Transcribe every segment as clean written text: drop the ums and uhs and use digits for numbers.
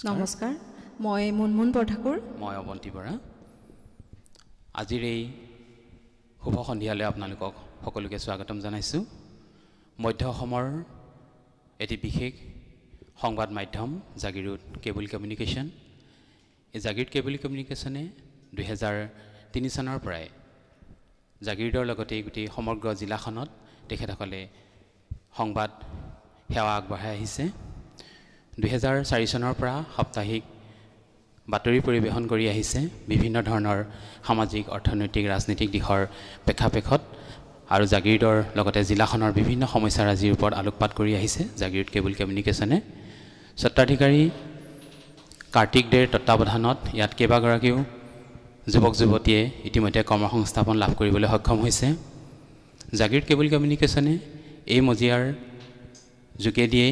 নমস্কাৰ মই মুনমুন বৰঠাকুৰ মই অৱন্তী বৰা আজিৰ এই শুভ সন্ধিয়ালৈ আপোনালোকক সকলোকে স্বাগতম জনাইছোঁ মধ্য অসমৰ এটি বিশেষ সংবাদ মাধ্যম জাগিৰোড কেবল কমিউনিকেশ্যন এই জাগিৰোড কেবল কমিউনিকেশ্যনে 2003 চনৰ পৰাই জাগিৰোডৰ লগতে গোটেই সমগ্ৰ জিলাখনত তেখেতসকলে সংবাদ সেৱা আগবঢ়াই আহিছে 2004 চনৰ পৰা সাপ্তাহিক বাতৰি পৰিৱেশন কৰি আহিছে বিভিন্ন ধৰণৰ সামাজিক অৰ্থনৈতিক ৰাজনৈতিক দিশৰ প্ৰেক্ষাপটত আৰু জাগিৰোডৰ লগতে জিলাখনৰ বিভিন্ন সমস্যাৰাজিৰ ওপৰত আলোকপাত কৰি আহিছে জাগিৰোড কেবল কমিউনিকেশ্যনে স্বত্বাধিকাৰী কাৰ্তিক দেৰ তত্ত্বাৱধানত ইয়াত কেইবাগৰাকীও যুৱক যুৱতীয়ে ইতিমধ্যে কৰ্মসংস্থাপন লাভ কৰিবলৈ সক্ষম হৈছে জাগিৰোড কেবল কমিউনিকেশ্যনে এই মজিয়াৰ যোগেদিয়ে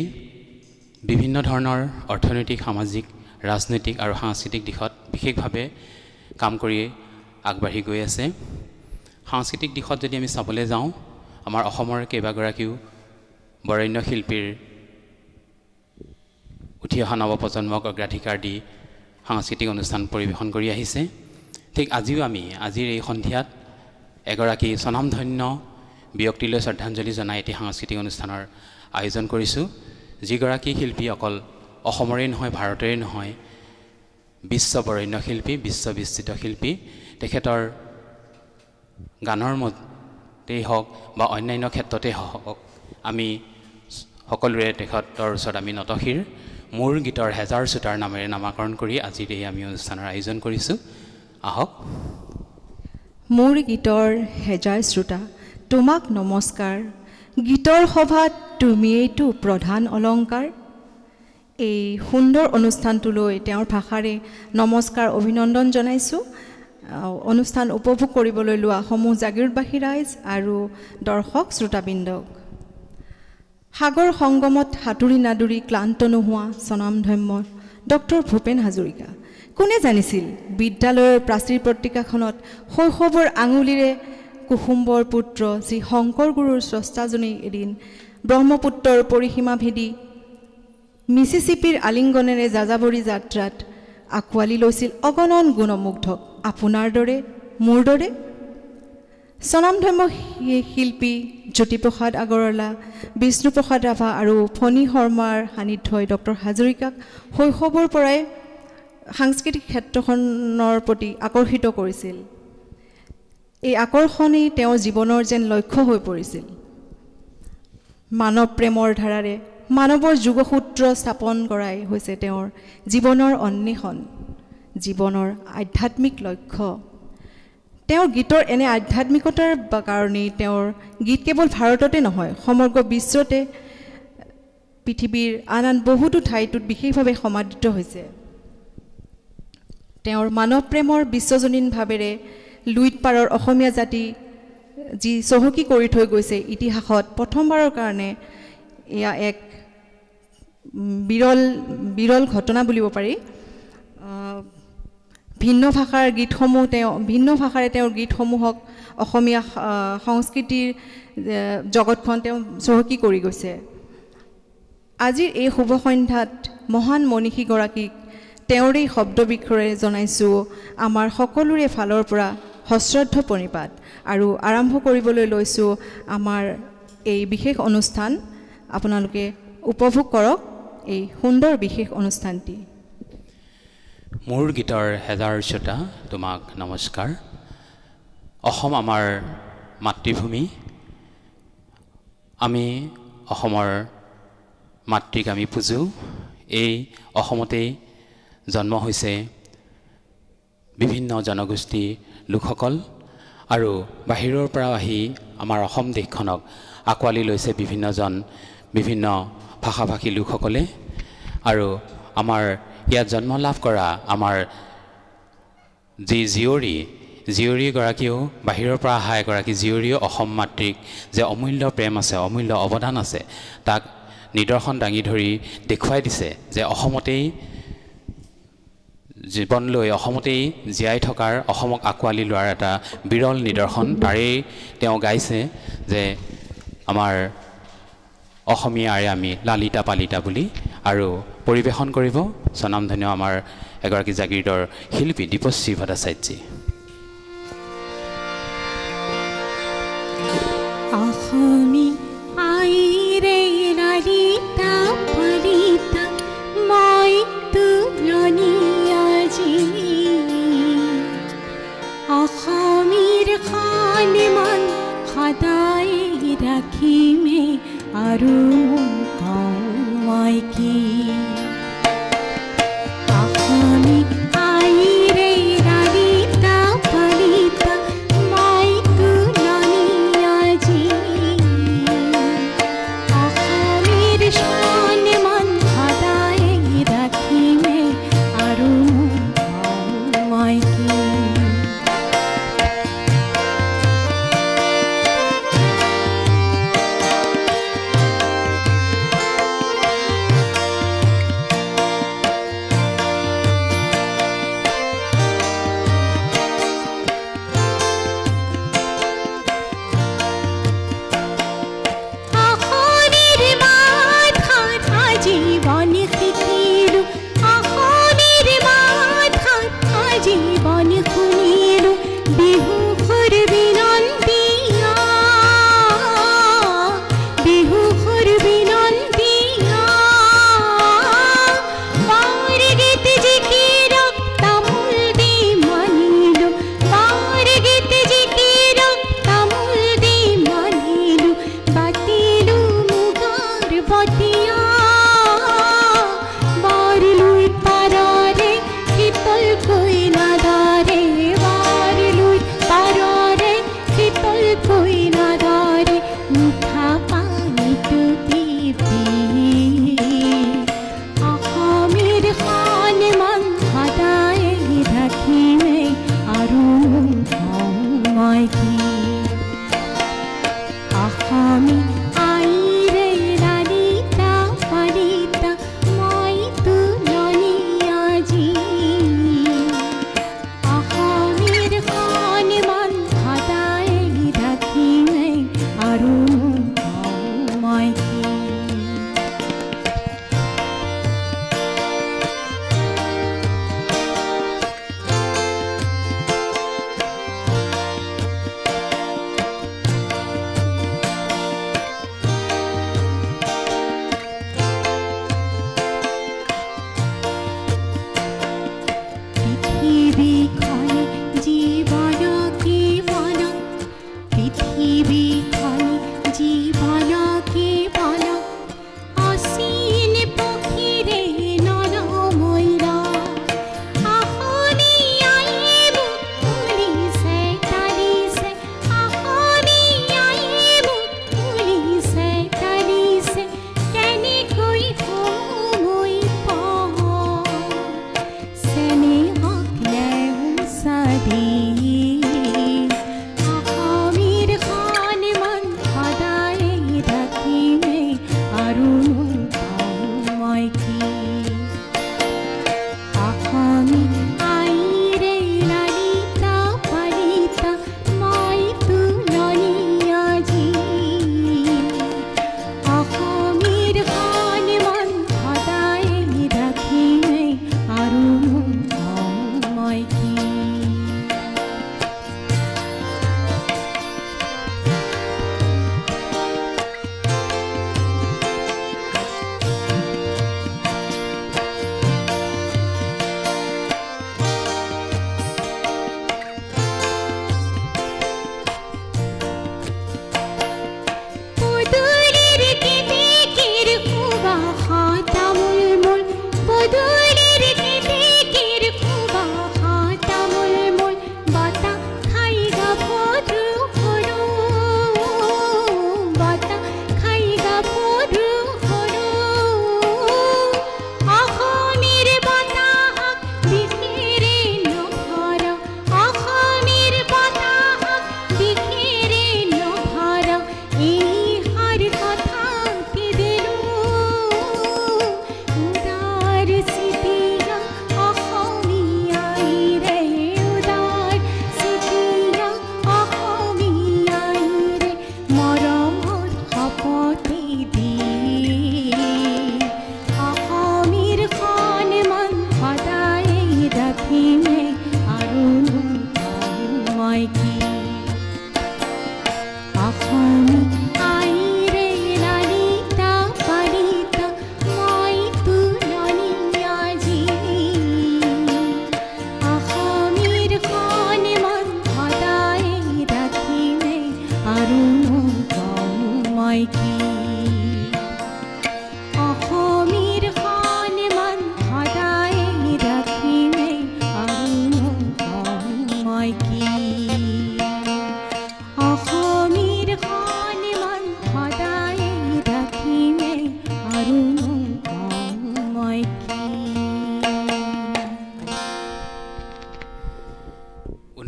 বিভিন্ন ধৰণৰ অৰ্থনৈতিক সামাজিক ৰাজনৈতিক আৰু সাংস্কৃতিক দিশত বিশেষভাৱে কাম কৰি আগবাঢ়ি গৈ আছে সাংস্কৃতিক দিশত যদি আমি চাবলৈ যাওঁ আমাৰ অসমৰ কেইবাগৰাকীও বৰেণ্য শিল্পীৰ উঠি অহা নৱপ্ৰজন্মক অগ্ৰাধিকাৰ দি সাংস্কৃতিক অনুষ্ঠান পৰিৱেশন কৰি আহিছে ঠিক আজিও আমি আজিৰ এই সন্ধিয়াত এগৰাকী স্বনামধন্য ব্যক্তিলৈ শ্ৰদ্ধাঞ্জলি জনাই এটি সাংস্কৃতিক অনুষ্ঠানৰ আয়োজন কৰিছোঁ যিগৰাকী শিল্পী অকল অসমৰেই নহয় ভাৰতৰেই নহয় বিশ্ব বৰেণ্য শিল্পী বিশ্ববিস্তৃত শিল্পী তেখেতৰ গানৰ মতেই হওক বা অন্যান্য ক্ষেত্ৰতেই হওক আমি সকলোৰে তেখেতৰ ওচৰত আমি নতশিৰ মোৰ গীতৰ হেজাৰ শ্ৰোতাৰ নামেৰে নামাকৰণ কৰি আজিৰ এই আমি অনুষ্ঠানৰ আয়োজন কৰিছোঁ আহক মোৰ গীতৰ হেজাৰ শ্ৰোতা তোমাক নমস্কাৰ গীতৰ সভাত তুমিয়েইতো প্ৰধান অলংকাৰ এই সুন্দৰ অনুষ্ঠানটোলৈ তেওঁৰ ভাষাৰে নমস্কাৰ অভিনন্দন জনাইছোঁ অনুষ্ঠান উপভোগ কৰিবলৈ লোৱা সমূহ জাগিৰোডবাসী ৰাইজ আৰু দৰ্শক শ্ৰোতাবৃন্দক সাগৰ সংগমত সাঁতুৰি নাদুৰি ক্লান্ত নোহোৱা স্বনামধন্য ডক্টৰ ভূপেন হাজৰিকা কোনে জানিছিল বিদ্যালয়ৰ প্ৰাচীৰ পত্ৰিকাখনত শৈশৱৰ আঙুলিৰে কুসুম্বৰ পুত্ৰ যি শংকৰ গুৰুৰ স্ৰষ্টাজনে এদিন ব্ৰহ্মপুত্ৰৰ পৰিসীমা ভেদি মিছিছিপিৰ আলিংগনেৰে যাযাবৰী যাত্ৰাত আঁকোৱালি লৈছিল অগণন গুণমুগ্ধক আপোনাৰ দৰে মোৰ দৰে স্বনামধন্য শিল্পী জ্যোতিপ্ৰসাদ আগৰৱালা বিষ্ণুপ্ৰসাদ ৰাভা আৰু ফণী শৰ্মাৰ সান্নিধ্যই ডক্টৰ হাজৰিকাক শৈশৱৰ পৰাই সাংস্কৃতিক ক্ষেত্ৰখনৰ প্ৰতি আকৰ্ষিত কৰিছিল এই আকৰ্ষণেই তেওঁৰ জীৱনৰ যেন লক্ষ্য হৈ পৰিছিল মানৱ প্ৰেমৰ ধাৰাৰে মানৱৰ যুগসূত্ৰ স্থাপন কৰাই হৈছে তেওঁৰ জীৱনৰ অন্বেষণ জীৱনৰ আধ্যাত্মিক লক্ষ্য তেওঁৰ গীতৰ এনে আধ্যাত্মিকতাৰ কাৰণেই তেওঁৰ গীত কেৱল ভাৰততে নহয় সমগ্ৰ বিশ্বতে পৃথিৱীৰ আন আন বহুতো ঠাইটোত বিশেষভাৱে সমাদৃত হৈছে তেওঁৰ মানৱ প্ৰেমৰ বিশ্বজনীন ভাৱেৰে লুইত পাৰৰ অসমীয়া জাতি যি চহকী কৰি থৈ গৈছে ইতিহাসত প্ৰথমবাৰৰ কাৰণে এয়া এক বিৰল ঘটনা বুলিব পাৰি ভিন্ন ভাষাৰে তেওঁৰ গীতসমূহক অসমীয়া সংস্কৃতিৰ জগতখন তেওঁ চহকী কৰি গৈছে আজিৰ এই শুভ সন্ধ্যাত মহান মনীষীগৰাকীক তেওঁৰ এই শব্দবৃক্ষৰে জনাইছোঁ আমাৰ সকলোৰে ফালৰ পৰা সশ্ৰদ্ধ প্ৰণিপাত আৰু আৰম্ভ কৰিবলৈ লৈছোঁ আমাৰ এই বিশেষ অনুষ্ঠান আপোনালোকে উপভোগ কৰক এই সুন্দৰ বিশেষ অনুষ্ঠানটি মোৰ গীতৰ হেজাৰ শ্ৰোতা তোমাক নমস্কাৰ অসম আমাৰ মাতৃভূমি আমি অসমৰ মাতৃক আমি পূজোঁ এই অসমতেই জন্ম হৈছে বিভিন্ন জনগোষ্ঠীৰ লোকসকল আৰু বাহিৰৰ পৰা আহি আমাৰ অসম দেশখনক আঁকোৱালি লৈছে বিভিন্ন ভাষাভাষী লোকসকলে আৰু আমাৰ ইয়াত জন্ম লাভ কৰা আমাৰ যি জীয়ৰীগৰাকীয়েও বাহিৰৰ পৰা অহা এগৰাকী জীয়ৰীও অসম মাতৃক যে অমূল্য প্ৰেম আছে অমূল্য অৱদান আছে তাক নিদৰ্শন দাঙি ধৰি দেখুৱাই দিছে যে অসমতেই জীৱন লৈ অসমতেই জীয়াই থকাৰ অসমক আঁকোৱালি লোৱাৰ এটা বিৰল নিদৰ্শন তাৰেই তেওঁ গাইছে যে আমাৰ অসমীয়াৰে আমি লালিতা পালিতা বুলি আৰু পৰিৱেশন কৰিব স্বনামধন্য আমাৰ এগৰাকী জাগিৰৰ শিল্পী দীপশ্ৰী ভট্টাচাৰ্যজী। অসমী আইৰে লালিতা পালিতা মই তুলনি আজি অসমীৰ খানিমান সদায় ৰাখিমে আৰু কওঁ মই কি অসমী আইৰে লালিতা পালিতা মই তুলনি আজি অসমীৰ শানমান সদায় ৰাখিমে আৰু কওঁ মই কি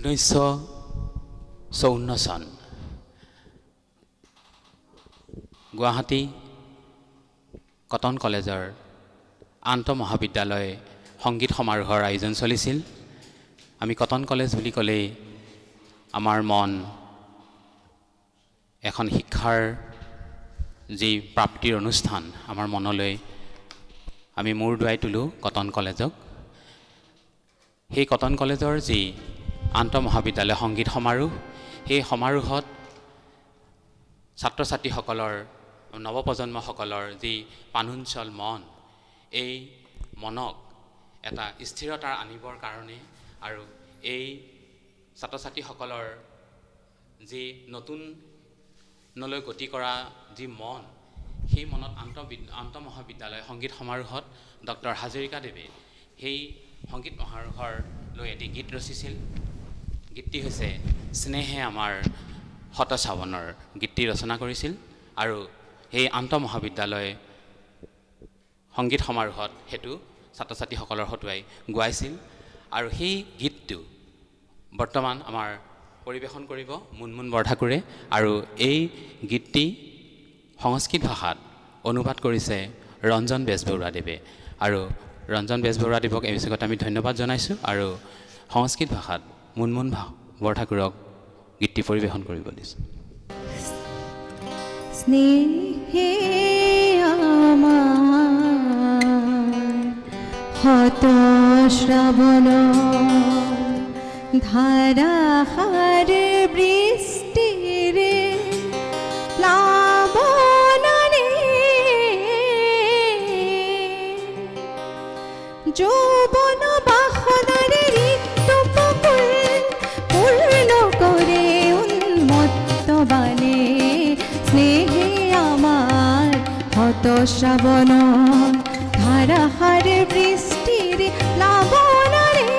1954 চন গুৱাহাটী কটন কলেজৰ আন্তঃমহাবিদ্যালয় সংগীত সমাৰোহৰ আয়োজন চলিছিল। আমি কটন কলেজ বুলি ক'লেই আমাৰ মন এখন শিক্ষাৰ যি প্ৰাপ্তিৰ অনুষ্ঠান আমাৰ মনলৈ আমি মূৰ দুৱাই তোলোঁ কটন কলেজক। সেই কটন কলেজৰ যি আন্তঃমহাবিদ্যালয় সংগীত সমাৰোহ, সেই সমাৰোহত ছাত্ৰ ছাত্ৰীসকলৰ নৱপ্ৰজন্মসকলৰ যি প্ৰাণোচ্ছল মন, এই মনক এটা স্থিৰতাৰ আনিবৰ কাৰণে আৰু এই ছাত্ৰ ছাত্ৰীসকলৰ যি নতুনলৈ গতি কৰা যি মন, সেই মনত আন্তঃমহাবিদ্যালয় সংগীত সমাৰোহত ডক্টৰ হাজৰিকাদেৱে সেই সংগীত সমাৰোহৰ লৈ এটি গীত ৰচিছিল। গীতটি হৈছে স্নেহে আমাৰ শত শ্ৰাৱণৰ গীতটি ৰচনা কৰিছিল আৰু সেই আন্তঃমহাবিদ্যালয় সংগীত সমাৰোহত সেইটো ছাত্ৰ ছাত্ৰীসকলৰ হতুৱাই গোৱাইছিল। আৰু সেই গীতটো বৰ্তমান আমাৰ পৰিৱেশন কৰিব মুনমুন বৰঠাকুৰে আৰু এই গীতটি সংস্কৃত ভাষাত অনুবাদ কৰিছে ৰঞ্জন বেজবৰুৱাদেৱে আৰু ৰঞ্জন বেজবৰুৱাদেৱক এই বিশেষত আমি ধন্যবাদ জনাইছোঁ আৰু সংস্কৃত ভাষাত মুনমুন বৰঠাকুৰক গীতটি পৰিৱেশন কৰিব দিছোঁ। স্নেহে আমাৰ শত শ্ৰাৱণ ধাৰাসাৰ বৃষ্টিৰে প্লাৱনৰে যৌৱন বাসনাৰে ঋতু বকুল পূৰ্ণ কৰে উন্মত্ত বাণে। স্নেহে আমাৰ শত শ্ৰাৱণ ধাৰাসাৰ বৃষ্টিৰে প্লাৱনৰে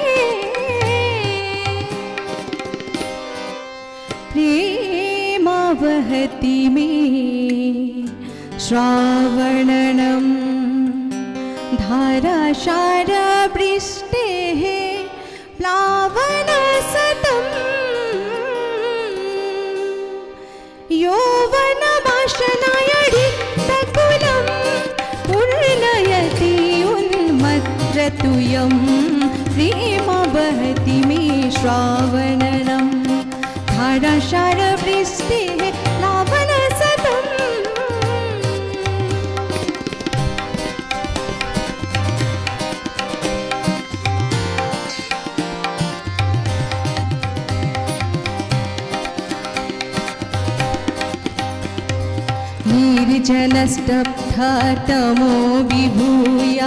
प्रेमावहति मे श्रावणनं धारासार वृष्टेः प्लावनसतम् यौवनवासनाय रिक्तकुलं पूर्णयति उन्मत्ततुयं प्रेमावहति मे श्रावणनं धारासार वृष्टेः प्लावनसतम्। निर्जनस्तब्धा तमो विभूय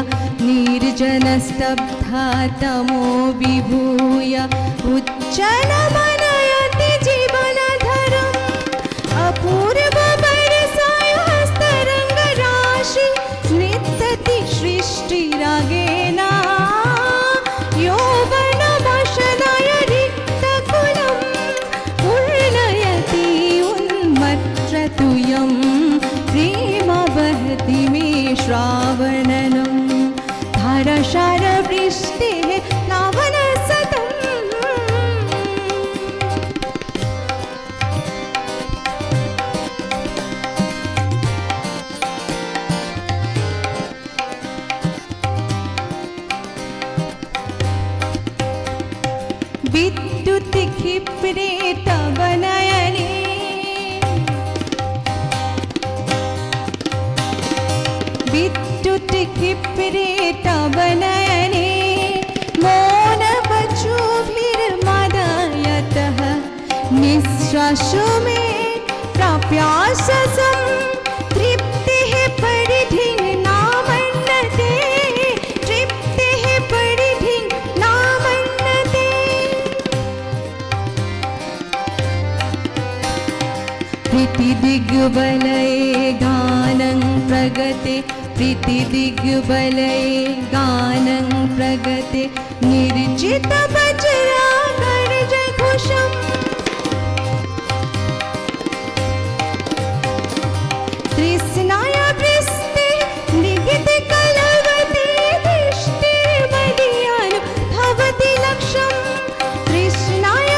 निर्जनस्तब्धा तमो विभूय उज्ज्वलमनयति जीवनधरम् अपूर्ववर्षाय हस्तरङ्गराशि नृत्यति सृष्टिरागेण यौवनवासनाय रिक्तकुलं पूर्णयति उन्मत्ततुयं प्रेमावहति मे श्रावणनं धारासार वृष्टेः प्लावनसतम्। विद्युत् क्षिप्रे तव नयने विद्युत् क्षिप्रे तव नयने मौनवचोभिर्मदायतः निःश्वासो मे प्राप्याससं तृप्तिः परिधिं नामन्नते तृप्तिः परिधिं नामन्नते। प्रीतिदिग्वलये गानं प्रगते प्रीतिदिग्वलये गानं प्रगते निर्जितवज्रागर्जघोषम् तृष्णाय वृष्टे निगिते कलवते दृष्टिर्मदीयानु भवति लक्ष्यम् तृष्णाय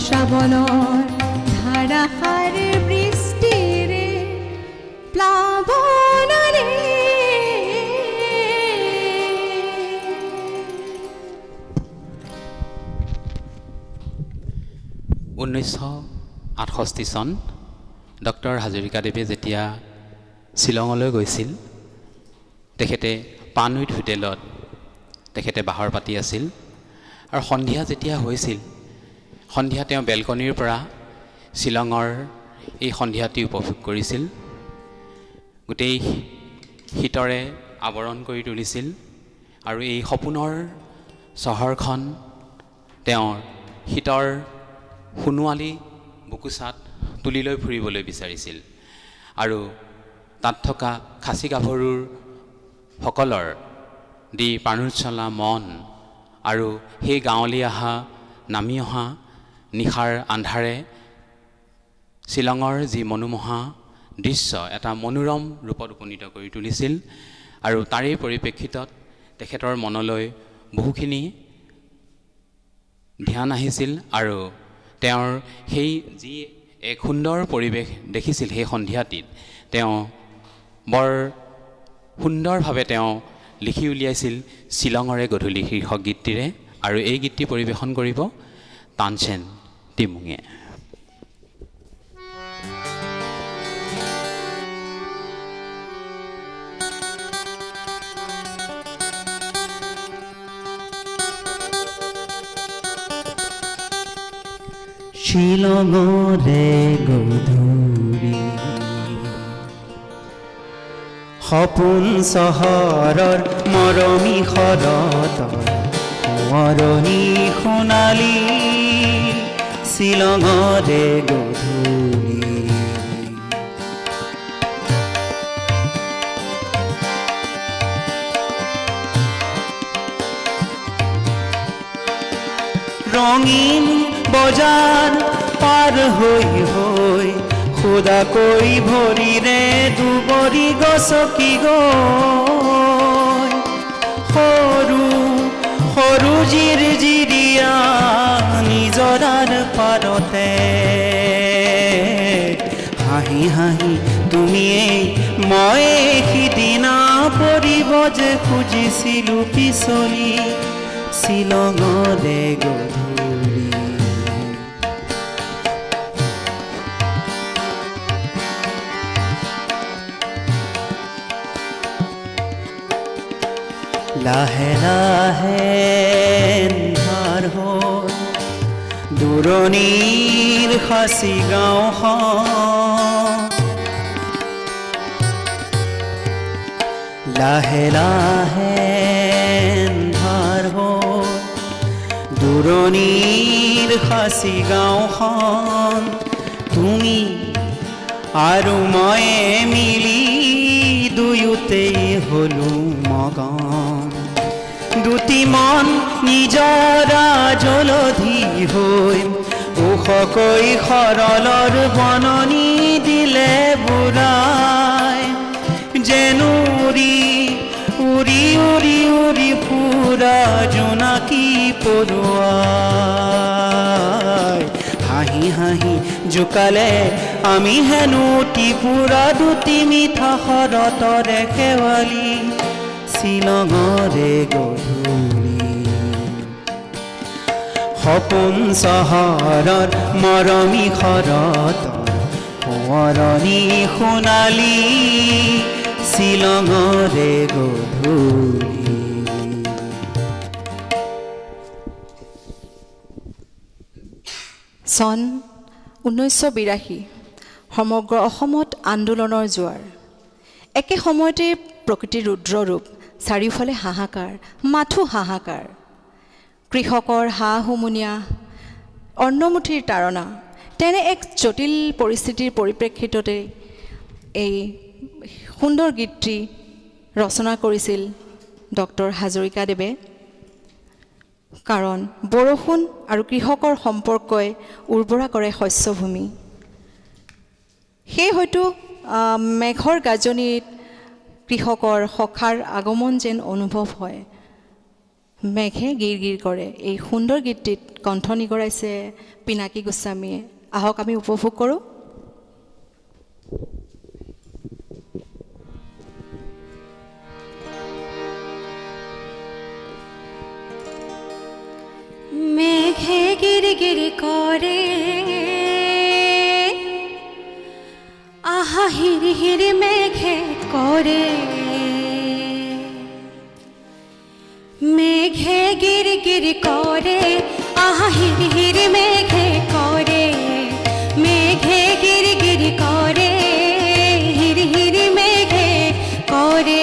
শ্ৰাৱণৰ ধাৰাসাৰ বৃষ্টিৰে প্লাৱনৰে 1968 চন ডক্টৰ হাজৰিকাদেৱে যেতিয়া শ্বিলঙলৈ গৈছিল তেখেতে পানউইট হোটেলত তেখেতে বাহৰ পাতি আছিল আৰু সন্ধিয়া যেতিয়া হৈছিল সন্ধিয়া তেওঁ বেলকনিৰ পৰা শ্বিলঙৰ এই সন্ধিয়াটি উপভোগ কৰিছিল গোটেই শীতৰে আৱৰণ কৰি তুলিছিল আৰু এই সপোনৰ চহৰখন তেওঁৰ শীতৰ সোণোৱালী বুকুচাত তুলি লৈ ফুৰিবলৈ বিচাৰিছিল আৰু তাত থকা খাচী গাভৰুৰ সকলৰ দি পানুত চলা মন আৰু সেই গাঁৱলী নামি অহা নিশাৰ আন্ধাৰে শ্বিলঙৰ যি মনোমোহা দৃশ্য এটা মনোৰম ৰূপত উপনীত কৰি তুলিছিল আৰু তাৰে পৰিপ্ৰেক্ষিতত তেখেতৰ মনলৈ বহুখিনি ধ্যান আহিছিল আৰু তেওঁৰ সেই যি এক সুন্দৰ পৰিৱেশ দেখিছিল সেই সন্ধিয়াটিত তেওঁ বৰ সুন্দৰভাৱে তেওঁ লিখি উলিয়াইছিল শ্বিলঙৰে গধূলি শীৰ্ষক গীতটিৰে আৰু এই গীতটি পৰিৱেশন কৰিব তানচেন টিমুঙে শ্বিলঙৰে গধূলি সপোন চহৰৰ মৰমী শৰতৰ সোঁৱৰণি সোণালী শ্বিলঙৰে গধূলি ৰঙীন বজাৰ পাৰ হৈ হৈ খুদাকৈ ভৰিৰে দুবৰি গছকি গৈ সৰু সৰু জিৰিয়া নিজৰাৰ পাৰতে হাঁহি হাঁহি তুমিয়েই মই সিদিনা পৰিব যে খুজিছিলোঁ পিছলি শ্বিলঙৰে গধূলি লাহে লাহে এন্ধাৰ হ'ল দূৰণিৰ খাচী গাঁওখন লাহে লাহে এন্ধাৰ হ'ল দূৰণিৰ খাচী গাঁওখন তুমি আৰু ময়ে মিলি দুয়োতেই হলো মগন দুটি মন নিজৰা জলধি হৈ ওখকৈ সৰলৰ বননি দিলে বুঢ়াই যেন উৰি উৰি উৰি উৰি ফুৰা জোনাকী পৰুৱাই হাঁহি হাঁহি জোকালে আমি হেনো ত্ৰিপুৰা দুটি মিঠা শৰতৰে শেৱালি শ্বিলঙৰে গধূলি সপোন চহৰৰ মৰমী শৰতৰ সোঁৱৰণি সোণালী শ্বিলঙৰে গধূলি চন 1982 সমগ্ৰ অসমত আন্দোলনৰ জোৱাৰ একে সময়তে প্ৰকৃতিৰ ৰুদ্ৰ ৰূপ চাৰিওফালে হাহাকাৰ মাথো হাহাকাৰ কৃষকৰ হা হুমুনিয়া অন্নমুঠিৰ তাৰণা তেনে এক জটিল পৰিস্থিতিৰ পৰিপ্ৰেক্ষিততে এই সুন্দৰ গীতটি ৰচনা কৰিছিল ডক্টৰ হাজৰিকাদেৱে কাৰণ বৰষুণ আৰু কৃষকৰ সম্পৰ্কই উৰ্বৰা কৰে শস্যভূমি সেই হয়তো মেঘৰ গাজনিত কৃষকৰ সখাৰ আগমন যেন অনুভৱ হয় মেঘে গিৰ গিৰ কৰে এই সুন্দৰ গীতটিত কণ্ঠনি কৰাইছে পিনাকী গোস্বামীয়ে। আহক আমি উপভোগ কৰোঁ। মেঘে গির গির করে আহা হির হির মেঘে করে মেঘে গির গির করে আহা হির হির মেঘে করে মেঘে গির গির করে হির হির মেঘে করে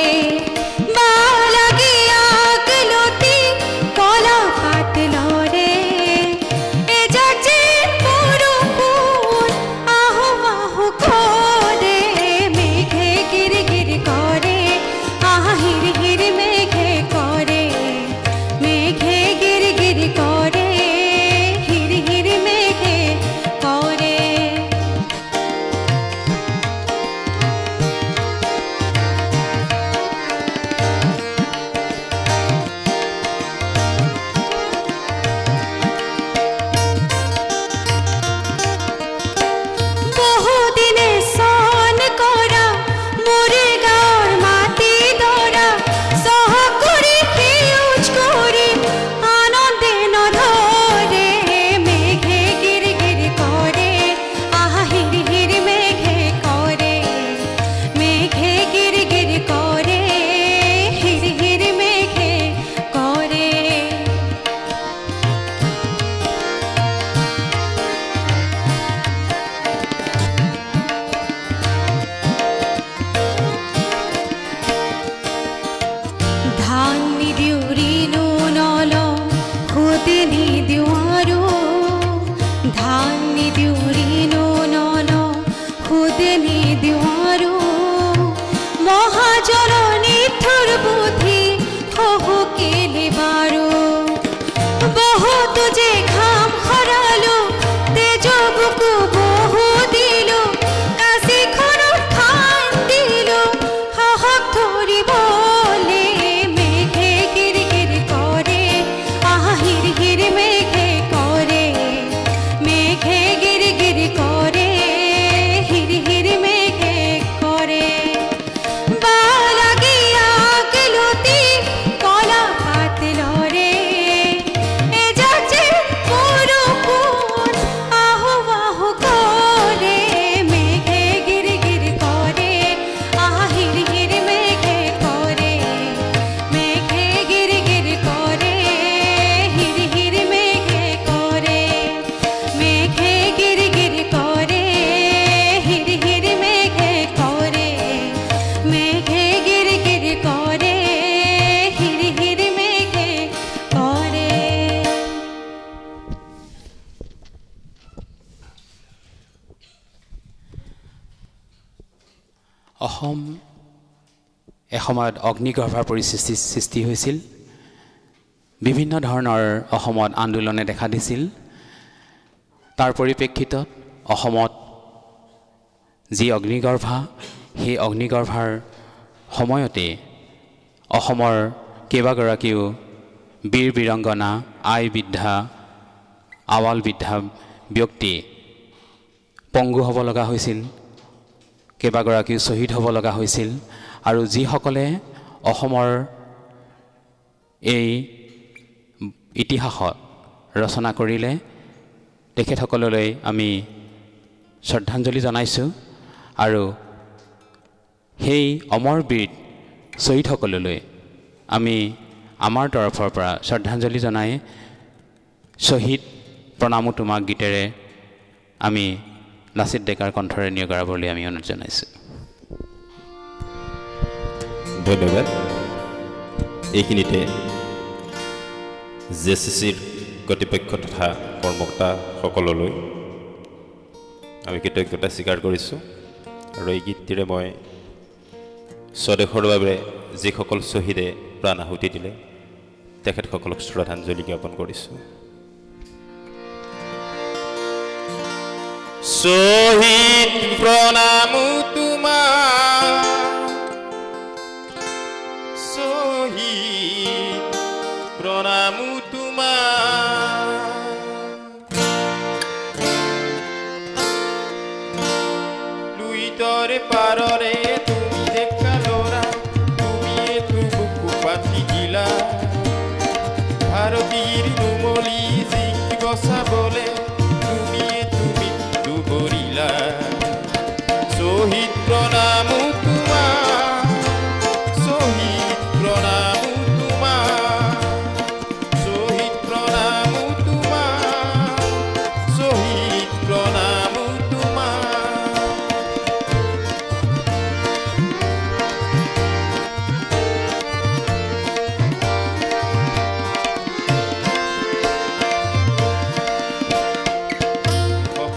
অসম এসময়ত অগ্নিগৰ্ভাৰ পৰিস্থিতিৰ সৃষ্টি হৈছিল। বিভিন্ন ধৰণৰ অসমত আন্দোলনে দেখা দিছিল। তাৰ পৰিপ্ৰেক্ষিতত অসমত যি অগ্নিগৰ্ভা, সেই অগ্নিগৰ্ভাৰ সময়তে অসমৰ কেইবাগৰাকীও বীৰ বীৰংগনা, আই বৃদ্ধা, আৱাল বৃদ্ধা ব্যক্তি পংগু হ'ব লগা হৈছিল, কেইবাগৰাকীও শ্বহীদ হ'ব লগা হৈছিল। আৰু যিসকলে অসমৰ এই ইতিহাসত ৰচনা কৰিলে তেখেতসকললৈ আমি শ্ৰদ্ধাঞ্জলি জনাইছোঁ। আৰু সেই অমৰ বীৰ শ্বহীদসকললৈ আমি আমাৰ তৰফৰ পৰা শ্ৰদ্ধাঞ্জলি জনাই শ্বহীদ প্ৰণামো তোমাক গীতেৰে আমি লাচিত ডেকাৰ কণ্ঠৰে নিয়গৰাবলৈ আমি অনুৰোধ জনাইছোঁ। ধন্যবাদ। এইখিনিতে জেচিচিৰ কৰ্তৃপক্ষ তথা কৰ্মকৰ্তাসকললৈ আমি কৃতজ্ঞতা স্বীকাৰ কৰিছোঁ। আৰু এই গীতটিৰে মই স্বদেশৰ বাবে যিসকল শ্বহীদে প্ৰাণ আহুতি দিলে তেখেতসকলক শ্ৰদ্ধাঞ্জলি জ্ঞাপন কৰিছোঁ। শহীদ প্ৰণাম তোমাক, শহীদ প্ৰণাম নদীয়ৰে পাৰৰে তুমি দেখা ল'ৰা তুমিয়েতো বুকু পাতি দিলা ভাৰতীৰ নুমলী জিকিব চাবলে তুমিয়েতো মৃত্যু বৰিলা শ্বহীদ প্ৰণামো তোমাৰ শ্বহীদ প্ৰণামো তোমাৰ শ্বহীদ প্ৰণামো তোমাৰ শ্বহীদ প্ৰণামো তোমাৰ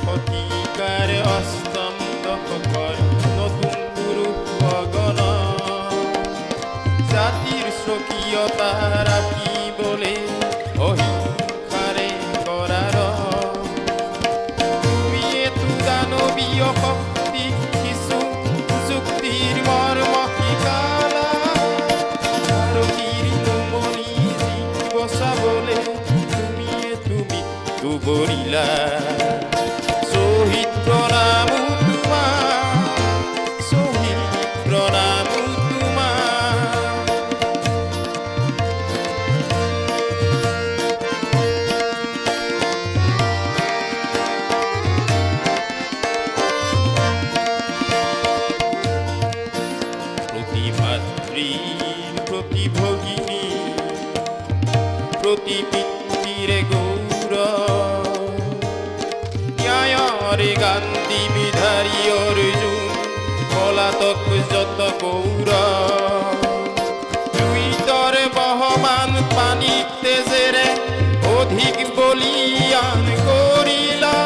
শতিকাৰ অষ্টম দশকৰ নতুন পুৰুষ ভগন জাতিৰ স্বকীয়তা ৰাখিবলৈ অহিংসাৰে কৰাৰ তুমিয়েতো দানৱীয় শক্তি কিছু যুক্তিৰ মৰ্ম শিকালা ভাৰতীৰ নুমলী জিকিব চাবলে তুমিয়েতো মৃত্যু বৰিলা শ্বহীদ প্ৰণামো তোমাৰ শ্বহীদ প্ৰণামো তোমাৰ প্ৰতি মাতৃৰ প্ৰতি ভগিনী প্ৰতি পিতৃৰে গৌৰৱ ন্যায়ৰে গান্ধী বিধাৰী অৰ্জুন পলাতক যত গৌৰৱ দুইতৰে বহমান পানীক তেজেৰে অধিক বলিয়ান কৰিলা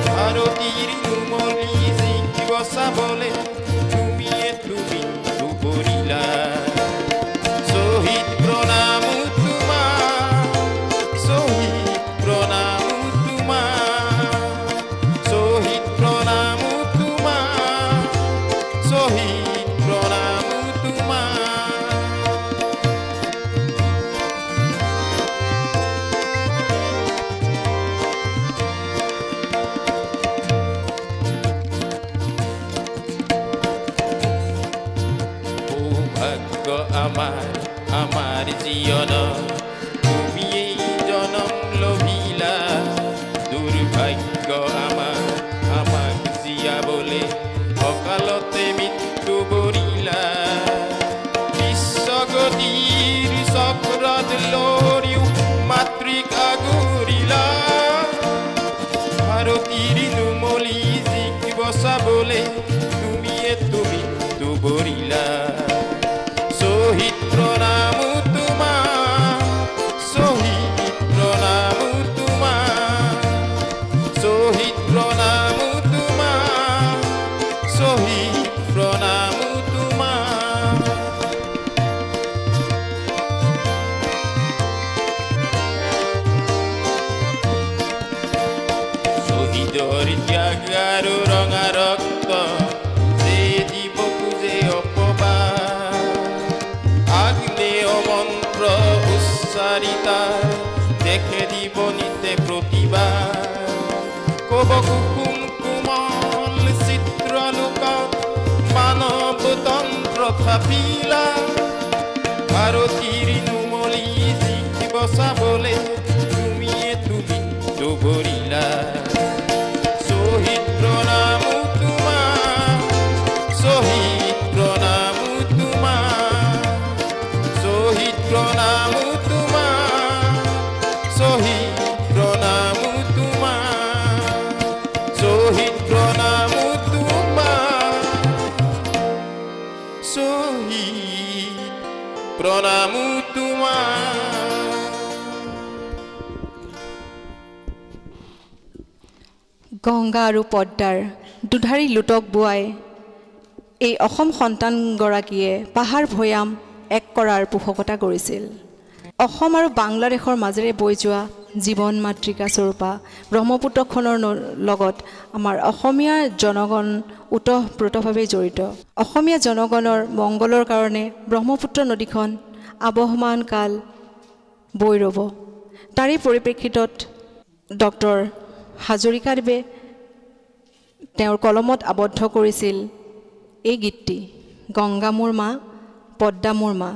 ভাৰতীৰ নুমলী জিকিব চাবলে তুমিয়েতো মৃত্যু বৰিলা শ্বহীদ প্ৰণামো তোমাৰ শ্বহীদ প্ৰণামো তোমাৰ শ্বহীদ প্ৰণামো তোমাৰ শ্বহীদ প্ৰণামো তোমাৰ সৌভাগ্য আমাৰ জীৱন তুমিয়েই জনম লভিলা দুৰ্ভাগ্য আমাক জীয়াবলে অকালতে মৃত্যু বৰিলা বিশ্বগতিৰ চক্ৰত লৰিও মাতৃক আগুৰিলা ভাৰতীৰ নুমলী জিকিব চাবলে তুমিয়েতো মৃত্যু বৰিলা শ্বহীদ প্ৰণামো তোমাৰ শ্বহীদ প্ৰণামো তোমাৰ শ্বহীদ প্ৰণামো তোমাৰ শ্বহীদ প্ৰণামো তোমাৰ শ্বহীদৰ ত্যাগ আৰু ৰঙা ৰক্ত যে দিব খোজে অপবাদ আগ্নেয় মন্ত্ৰ উচ্চাৰিতা দেখে দিব নিতে প্ৰতিবাদ কব কুকুম কোমল চিত্ৰলোকত মানৱতন্ত্ৰ থাপিলা ভাৰতীৰ নুমলী জিকিব চাবলে তুমিয়েতো মৃত্যু বৰিলা শ্বহীদ প্ৰণামো তোমাৰ শ্বহীদ প্ৰণামো তোমাৰ শ্বহীদ প্ৰণামো তোমাৰ শ্বহীদ প্ৰণামো তোমাৰ শ্বহীদ প্ৰণামো তোমাৰ শ্বহীদ প্ৰণামো তোমাৰ গংগা আৰু পদ্মাৰ দুধাৰী লুটক বোৱাই এই অসম সন্তানগৰাকীয়ে পাহাৰ ভৈয়াম এক কৰাৰ পোষকতা কৰিছিল অসম আৰু বাংলাদেশৰ মাজেৰে বৈ যোৱা জীৱন মাতৃকা স্বৰূপা ব্ৰহ্মপুত্ৰখনৰ লগত আমাৰ অসমীয়া জনগণ ওতঃপ্ৰোতভাৱে জড়িত অসমীয়া জনগণৰ মংগলৰ কাৰণে ব্ৰহ্মপুত্ৰ নদীখন আবহমান কাল বৈ ৰ'ব তাৰে পৰিপ্ৰেক্ষিতত ডক্টৰ হাজৰিকাদেৱে তেওঁৰ কলমত আবদ্ধ কৰিছিল এই গীতটি গংগা মোৰ মা পদ্মা মোৰ মা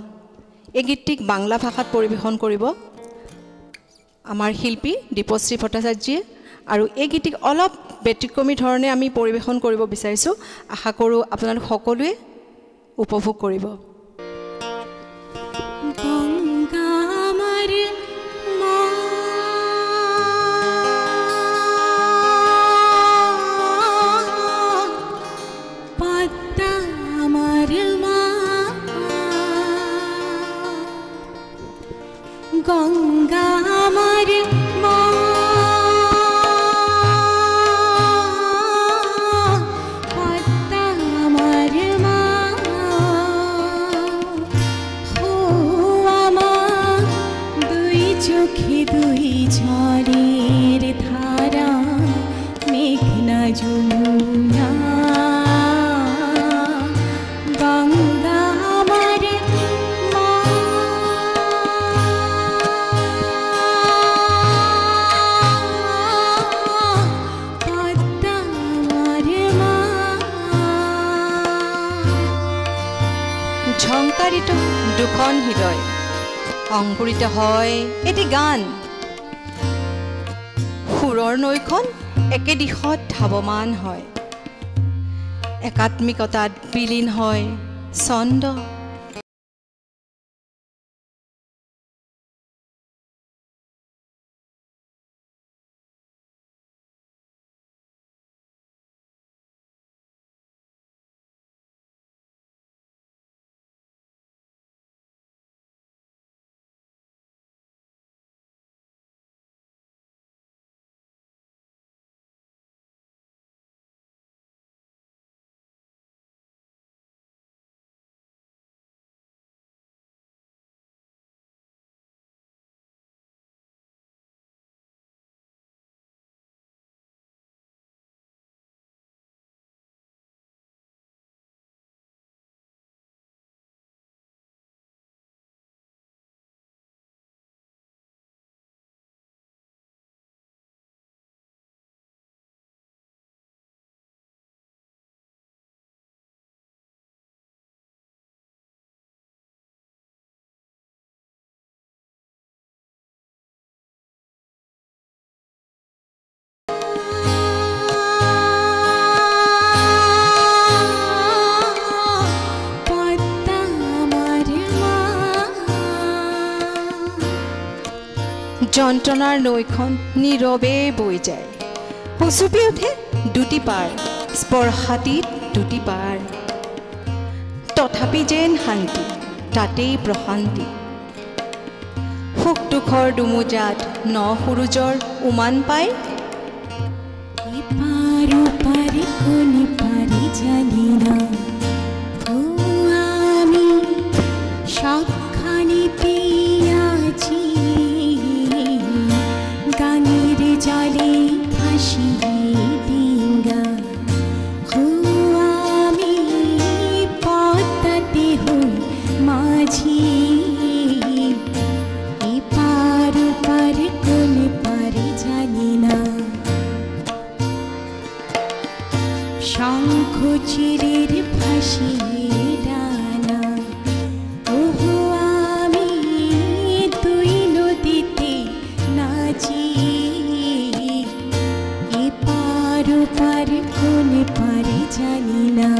এই গীতটিক বাংলা ভাষাত পৰিৱেশন কৰিব আমাৰ শিল্পী দীপশ্ৰী ভট্টাচাৰ্যয়ে আৰু এই গীতটিক অলপ ব্যতিক্ৰমী ধৰণে আমি পৰিৱেশন কৰিব বিচাৰিছোঁ আশা কৰোঁ আপোনালোক সকলোৱে উপভোগ কৰিব গংগা আমার মা পদ্মা আমার মা গঙ্গা আমার মা পদ্মা আমার মা ও আমার দুই চোখে দুই ঝড়ের ধারা মেঘনা যমুনা গঙ্গা আমার মা পদ্মা আমার মা ঝংকাৰিত দুখন হৃদয় অংকুৰিত হয় এটি গান সুৰৰ নৈখন একে দিশত ধাৱমান হয় একাত্মিকতাত বিলীন হয় ছন্দ পদ্মা আমাৰ মা যন্ত্ৰণাৰ নৈখন নীৰৱে বৈ যায় হুচুপি উঠে দুটি পাৰ স্পৰ্শাতীত দুটি পাৰ তথাপি যেন শান্তি তাতেই প্ৰশান্তি সুখ দুখৰ দুমোজাত ন সূৰুজৰ উমান পায় এপার ওপার কোন পারে জানি না ও আমি সবখানে পেয়াছি গানের জলে ভাসিয়ে ডিঙ্গা ও আমি পদ্মাতে হই মাঝি এপার ওপার কোন পারে জানি না শঙ্খ চিরের ভাসিয়ে ডানা ওহো আমি তুই নদীতে নাচি এপার ওপার কোন পারে জানি না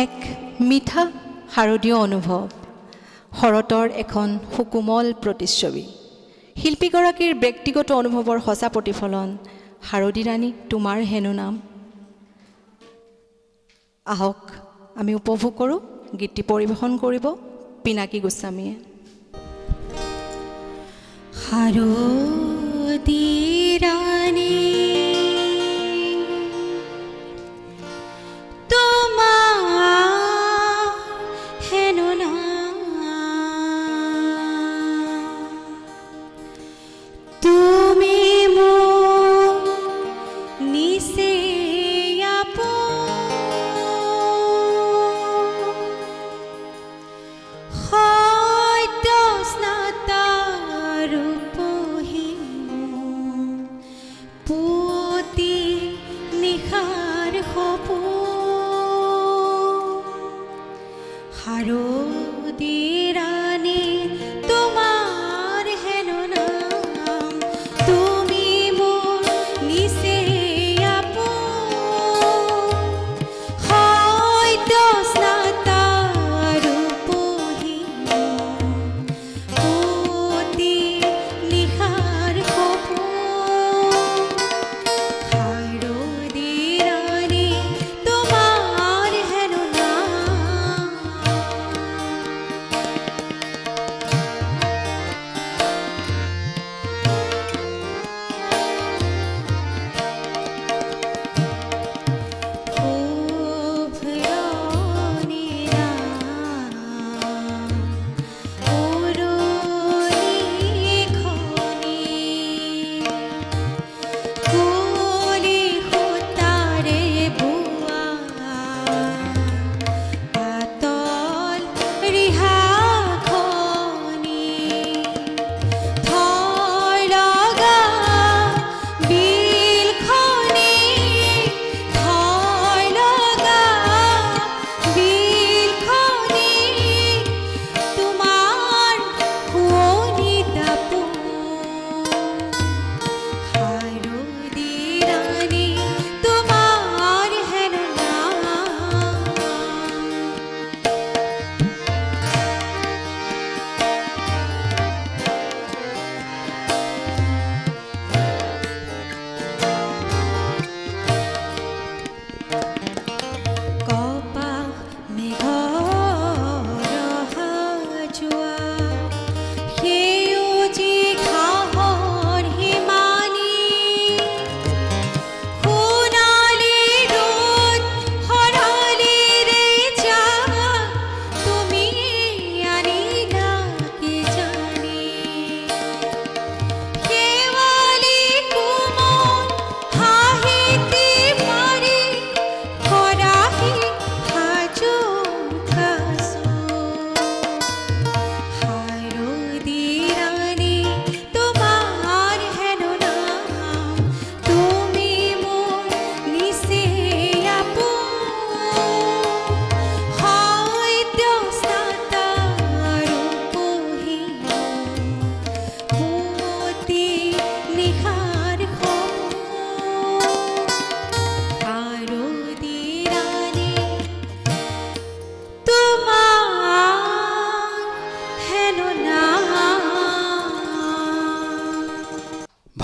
এক মিঠা শাৰদীয় অনুভৱ, শৰতৰ এখন সুকোমল প্ৰতিচ্ছবি। শিল্পীগৰাকীৰ ব্যক্তিগত অনুভৱৰ সঁচা প্ৰতিফলন। শাৰদী ৰাণী তোমাৰ হেনো নাম। আহক আমি উপভোগ কৰোঁ। গীতটি পৰিৱেশন কৰিব পিনাকী গোস্বামীয়ে। শাৰদী ৰাণী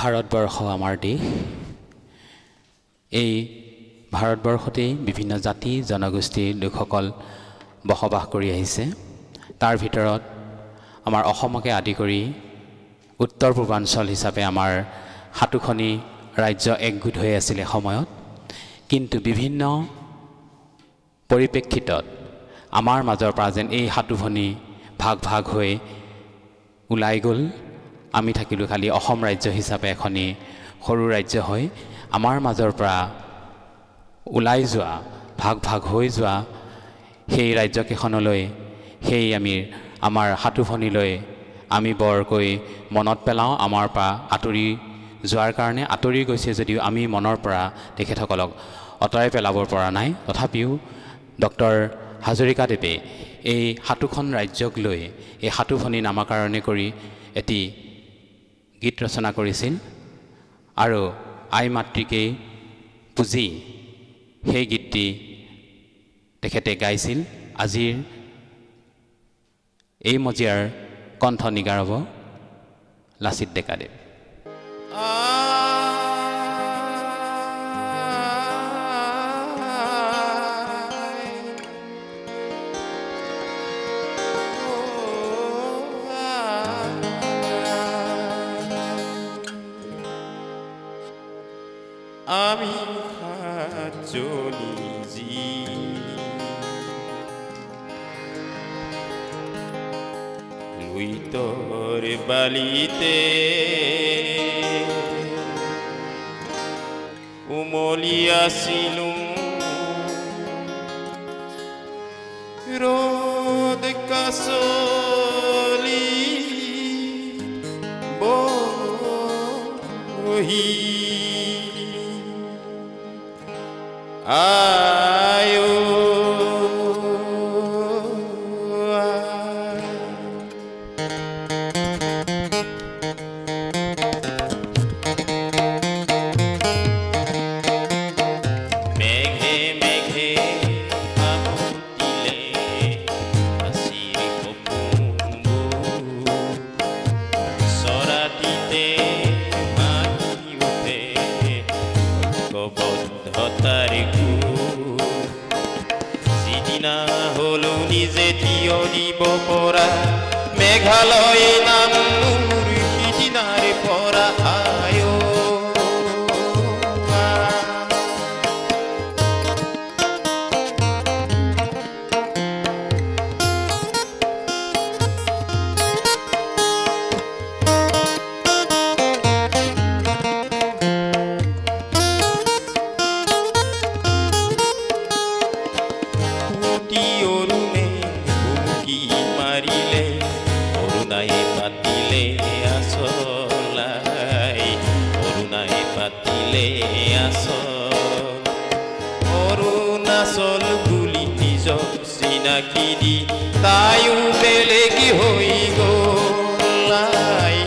ভাৰতবৰ্ষ আমাৰ দেশ। এই ভাৰতবৰ্ষতেই বিভিন্ন জাতি জনগোষ্ঠীৰ লোকসকল বসবাস কৰি আহিছে। তাৰ ভিতৰত আমাৰ অসমকে আদি কৰি উত্তৰ পূৰ্বাঞ্চল হিচাপে আমাৰ সাতোখনি ৰাজ্য একগোট হৈ আছিলে সময়ত। কিন্তু বিভিন্ন পৰিপ্ৰেক্ষিতত আমাৰ মাজৰ পৰা যেন এই সাতোখনি ভাগ ভাগ হৈ ওলাই গ'ল। আমি থাকিলোঁ খালি অসম ৰাজ্য হিচাপে এখনি সৰু ৰাজ্য হৈ আমাৰ মাজৰ পৰা ওলাই যোৱা ভাগ ভাগ হৈ যোৱা সেই ৰাজ্যকেইখনলৈ সেই আমাৰ সাতোখনিলৈ আমি বৰকৈ মনত পেলাওঁ। আমাৰ পৰা আঁতৰি যোৱাৰ কাৰণে আঁতৰি গৈছে যদিও আমি মনৰ পৰা তেখেতসকলক অঁতৰাই পেলাব পৰা নাই। তথাপিও ডক্টৰ হাজৰিকাদেৱে এই সাতোখন ৰাজ্যক লৈ এই সাতোখনি নামাকৰণে কৰি এটি গীত ৰচনা কৰিছিল আৰু আই মাতৃকে পুজি সেই গীতটি তেখেতে গাইছিল আজিৰ এই মজিয়াৰ কণ্ঠ নিগাৰব লাচিত ডেকাদেৱ আমি সাতজনী জি লুইতৰ বালিতে উমলি আছিলো ৰ'দ কাছলি বহি আয়ো মেঘে মেঘে আমতিলে হাসিৰ কপুম্বু সৰাতিতে মাতি উঠে ঐক্যবদ্ধতাৰ সিদিনা হলো নিজে থিয় দিব পৰা মেঘালয় নাম মোৰ সিদিনাৰ পৰা আয়ো অৰুণে ভুমুকি মাৰিলে অৰুণাই পাতিলে আচলাই অৰুণাই পাতিলে আচল অৰুণাচল বুলি নিজক চিনাকি দি তাইও বেলেগ হৈ গ'লাই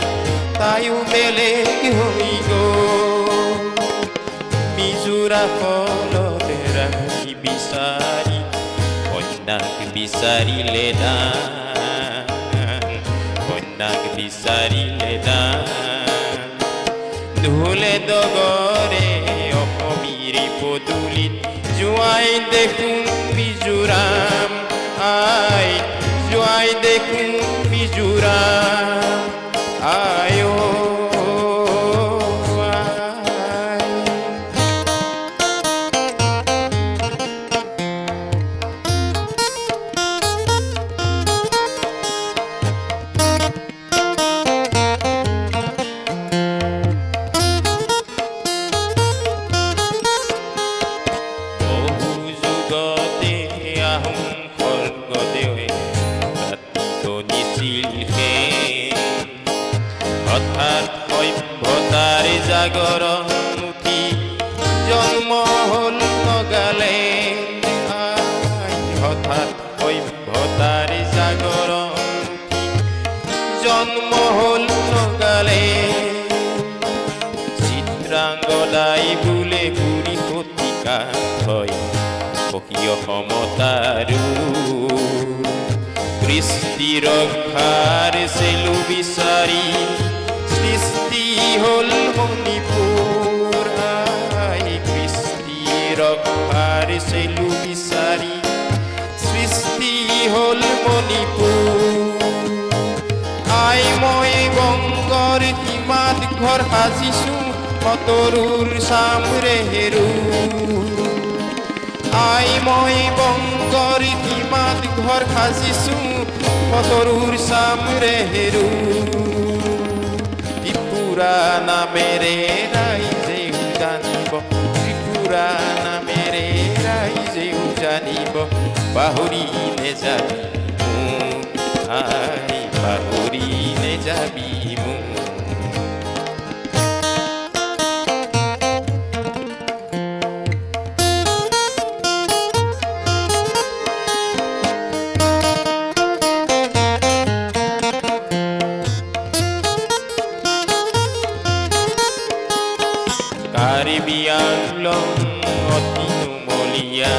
তাইও বেলেগ হৈ গ'ল মিজোৰা ফলত ৰাখি বিচাৰি কন্যাক বিচাৰিলে দান কন্যাক বিচাৰিলে দান ঢোলে ডগৰে অসমীৰ পদূলিত জোৱাই দেখোন মিজোৰাম আই জোৱাই দেখোন মিজোৰাম আয়ো হঠাৎ সভ্যতাৰ জাগৰণ উঠি জন্ম হ'ল নগালেণ্ড হঠাৎ সভ্যতাৰ জাগৰণ উঠি জন্ম হ'ল নগালেণ্ড চিত্ৰাংগদাই বোলে গুৰি শতিকা হয় স্বকীয় সমতাৰো কৃষ্টি ৰক্ষাৰ চেলু বিচাৰি সৃষ্টি হ'ল মণিপুৰ কৃষ্টি ৰক্ষাৰ চেলু বিচাৰি সৃষ্টি হ'ল মণিপুৰ আই মই বংগৰ সীমাত ঘৰ সাজিছোঁ সতৰুৰ চামৰে হেৰু আই মই বংগৰ সীমাত ঘৰ সাজিছোঁ সতৰুৰ চামৰে হেৰু ত্ৰিপুৰা নামেৰে ৰাইজেও জানিব ত্ৰিপুৰা নামেৰে ৰাইজেও জানিব পাহৰি নেযাবি মোক আই পাহৰি নেযাবি মোক কাৰ্বি আংলং অতি নুমলীয়া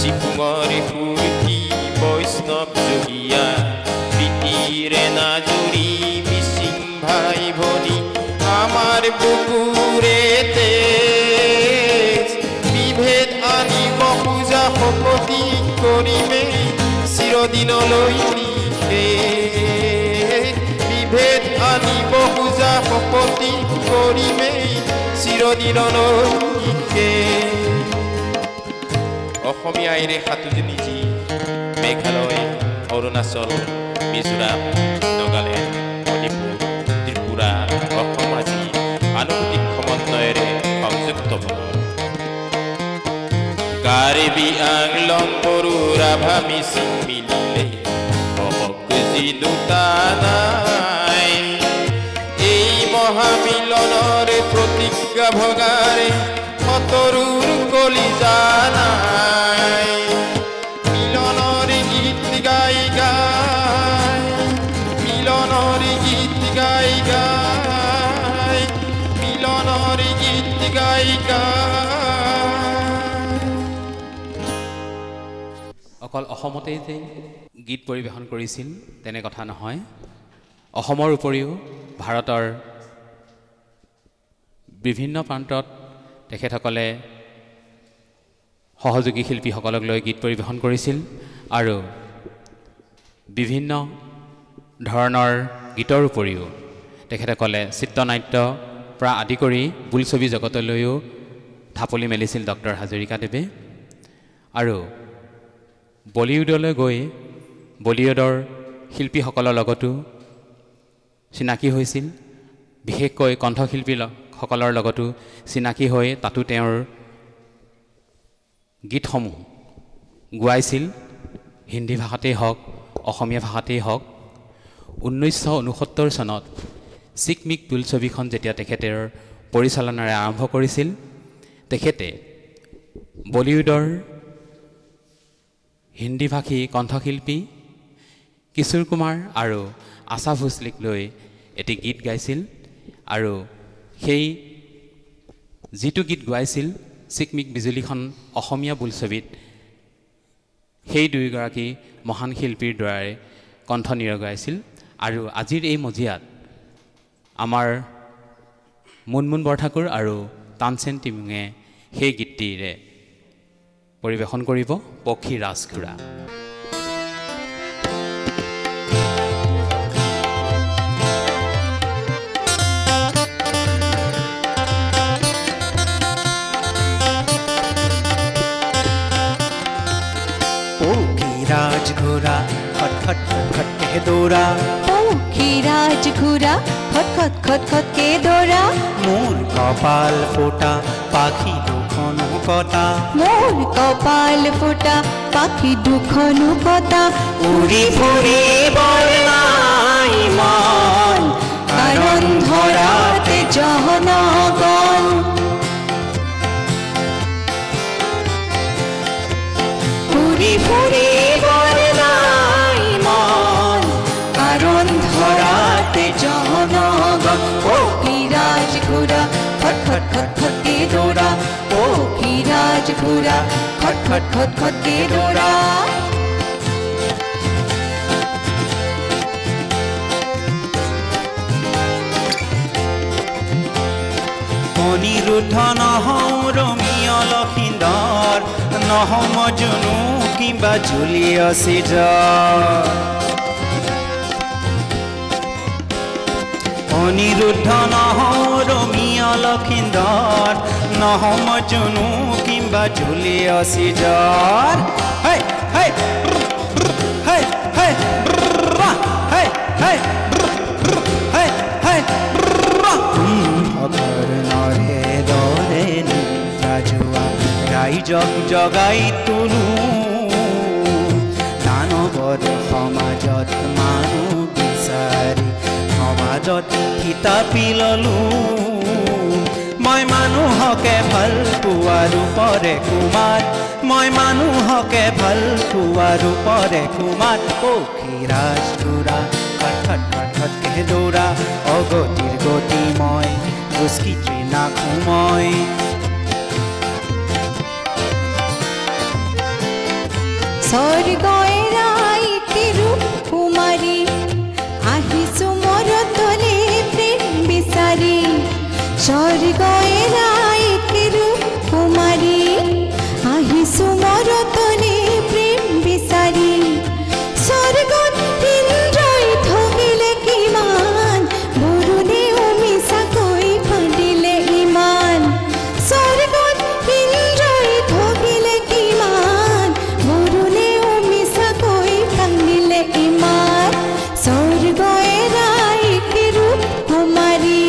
চিপুঙৰে সুৰতি বৈষ্ণৱ যোগীয়া প্ৰীতিৰে নাজুৰি মিচিং ভাই ভনী আমাৰ বুকুৰে তেজ বিভেদ আনিব পূজা শপতি কৰিমে চিৰদিনলৈ নিষেধ বিভেদ আনিব পূজা শপতি কৰিমে চিৰদিনলৈ নিষেধ অসমীয়া আইৰে সাতোজনী যি মেঘালয় অৰুণাচল মিজোৰাম নাগালেণ্ড মণিপুৰ ত্ৰিপুৰা অসম আজি আনুগতিক সমন্বয়েৰে সংযুক্ত হ'ব কাৰ্বি আংলং বড়ো ৰাভা মিচিং মিলিলে অহকুজি দুটা নাই এই মহামিলনৰ প্ৰতিজ্ঞা ভগাৰে সতৰুৰ কলিজা নাই মিলনৰ গীত গাই গাই মিলনৰ গীত গাই গাই মিলনৰ গীত গাই গাই অকল অসমতেই যে গীত পৰিৱেশন কৰিছিল তেনে কথা নহয় অসমৰ উপৰিও ভাৰতৰ বিভিন্ন প্ৰান্তত তেখেতসকলে সহযোগী শিল্পীসকলক লৈ গীত পৰিৱেশন কৰিছিল আৰু বিভিন্ন ধৰণৰ গীতৰ উপৰিও তেখেতসকলে চিত্ৰনাট্য পৰা আদি কৰি বোলছবি জগতলৈও ঢাপলি মেলিছিল ডক্টৰ হাজৰিকাদেৱে আৰু বলিউডলৈ গৈ বলিউডৰ শিল্পীসকলৰ লগতো চিনাকি হৈছিল বিশেষকৈ কণ্ঠশিল্পীসকলৰ লগতো চিনাকি হৈ তাতো তেওঁৰ গীতসমূহ গোৱাইছিল হিন্দী ভাষাতেই হওক অসমীয়া ভাষাতেই হওক 1969 চনত চিকমিক বোলছবিখন যেতিয়া তেখেতৰ পৰিচালনাৰে আৰম্ভ কৰিছিল তেখেতে বলিউডৰ হিন্দী ভাষী কণ্ঠশিল্পী কিশোৰ কুমাৰ আৰু আশা ভোছলেক লৈ এটি গীত গাইছিল আৰু সেই যিটো গীত গাইছিল চিকমিক বিজুলীখন অসমীয়া বোলছবিত সেই দুয়োগৰাকী মহান শিল্পীৰ দ্বাৰাই কণ্ঠ নিৰগাইছিল আৰু আজিৰ এই মজিয়াত আমাৰ মুনমুন বৰঠাকুৰ আৰু তানসেন টিমুঙে সেই গীতটিৰে পৰিৱেশন কৰিব পক্ষী ৰাজঘোঁৰা राजघोड़ा खट खट खट खट के दौड़ा पक्षी राजघोड़ा खट खट खट खट के दौड़ा मोर कपाल फोटा पाखी दुखन कटा मोर कपाल फोटा पाखी दुखन कटा उड़ी फुरी बरनाई मान कारण धराते जहनागन उड़ी फुरी राजघोड़ा खट खट खट खट के दौड़ा पक्षी राजघोड़ा खट खट खट खट के दौड़ा অনিৰুদ্ধ নহওঁ ৰমিয় লক্ষিন্দৰ নহওঁ মজনু কিম্বা জুলিয়াছ চিজাৰ অনিৰুদ্ধ নহওঁ ৰমিয় লক্ষিন্দৰ নহওঁ মজনু কিম্বা জুলিয়াছ চিজাৰ হেই হেই হেই হেই হেই হেই হেই হেই নৰে দৰে ৰাজুৱা ৰাইজক জগাই তোলো দানৱৰ সমাজত মানুহ বিচাৰি সমাজত কিতাপি ললো মই মানুহকে ভাল পোৱাৰো পৰে কুমাৰ মই মানুহকে ভাল পোৱাৰো পৰে কুমাৰ পক্ষী ৰাজঘোঁৰা খট খট খট খটকে দৌৰা অগতিৰ গতি মই দুষ্কৃতি নাখো মই স্বৰ্গেৰাই ৰূপ কুমাৰী আহিছো মৰতলে প্ৰেম বিচাৰি স্বৰ্গেৰাই ৰূপ কুমাৰী আহিছো মৰতলে প্ৰেম বিচাৰি স্বৰ্গত ইন্দ্ৰই ঠগিলে কিমান বৰুণেও মিছাকৈ ফান্দিলে ইমান স্বৰ্গত ইন্দ্ৰই ঠগিলে কিমান বৰুণেও মিছাকৈ ফান্দিলে ইমান স্বৰ্গেৰাই ৰূপ কুমাৰী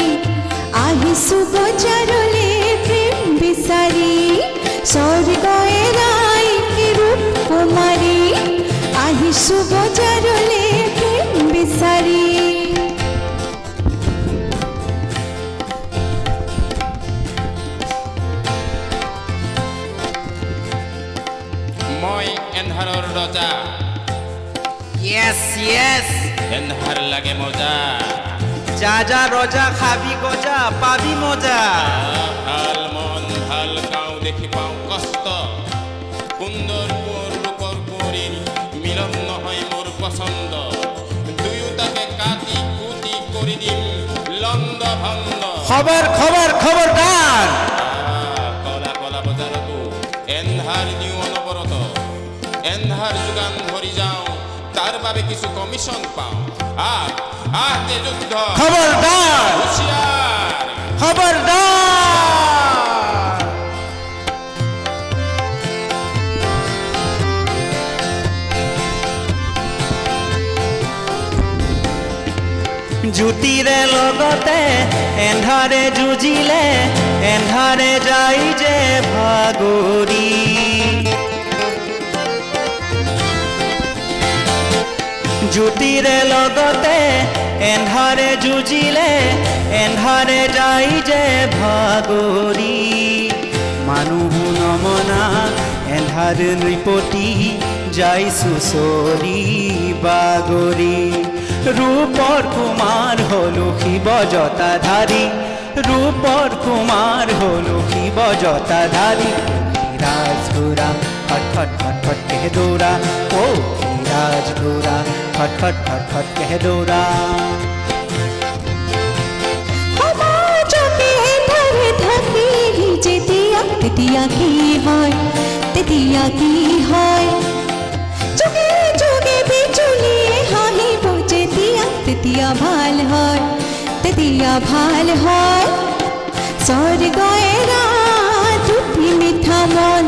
আহিছো বজাৰলে প্ৰেম বিচাৰি স্বৰ্গেৰাই ৰূপ কুমাৰী আহিছো বজাৰলে প্ৰেম বিচাৰি মই এন্ধাৰৰ ৰজা য়েস য়েস এন্ধাৰ লাগে মজা যা যা ৰজা খাবি গজা পাবি মজা ভাল মন ভাল গাঁও দেখি পাওঁ কষ্ট সুন্দৰ কোঁৱৰ ৰূপৰ কুঁৱৰীৰ মিলন নহয় মোৰ পচন্দ দুয়োটাকে কাটি কুটি কৰি দিম লণ্ড ভণ্ড খবৰ খবৰ খবৰদাৰ কলা কলা বজাৰতো এন্ধাৰ দিওঁ অনবৰত এন্ধাৰ যোগান ধৰি যাওঁ তাৰ বাবে কিছু কমিশ্যন পাওঁ তে যুদ্ধ খবৰদাৰ হুঁচিয়াৰ খবৰদাৰ জ্যোতিৰে লগতে এন্ধাৰে যুঁজিলে এন্ধাৰে যাই যে ভাগৰি জ্যোতিৰে লগতে এন্ধাৰে যুঁজিলে এন্ধাৰে যাই যে ভাগৰি মানুহ নমনা এন্ধাৰ নৃপতি যাই চুচৰি বাগৰি ৰূপৰ কুমাৰ হলো শিৱ জটাধাৰী ৰূপৰ কুমাৰ হলো শিৱ জটাধাৰী ৰাজঘোৰা খট খট খট খট কেহ দৌৰা ও ৰাজঘোৰা খট খট খট খট কেহ দৌৰা সমাজকে ধৰে থাকিলি যেতিয়া তেতিয়া কি হয় যুগে যুগে বিজুলীয়ে হাঁহিব যেতিয়া তেতিয়া ভাল হয় স্বৰ্গেৰা দুটি মিঠা মন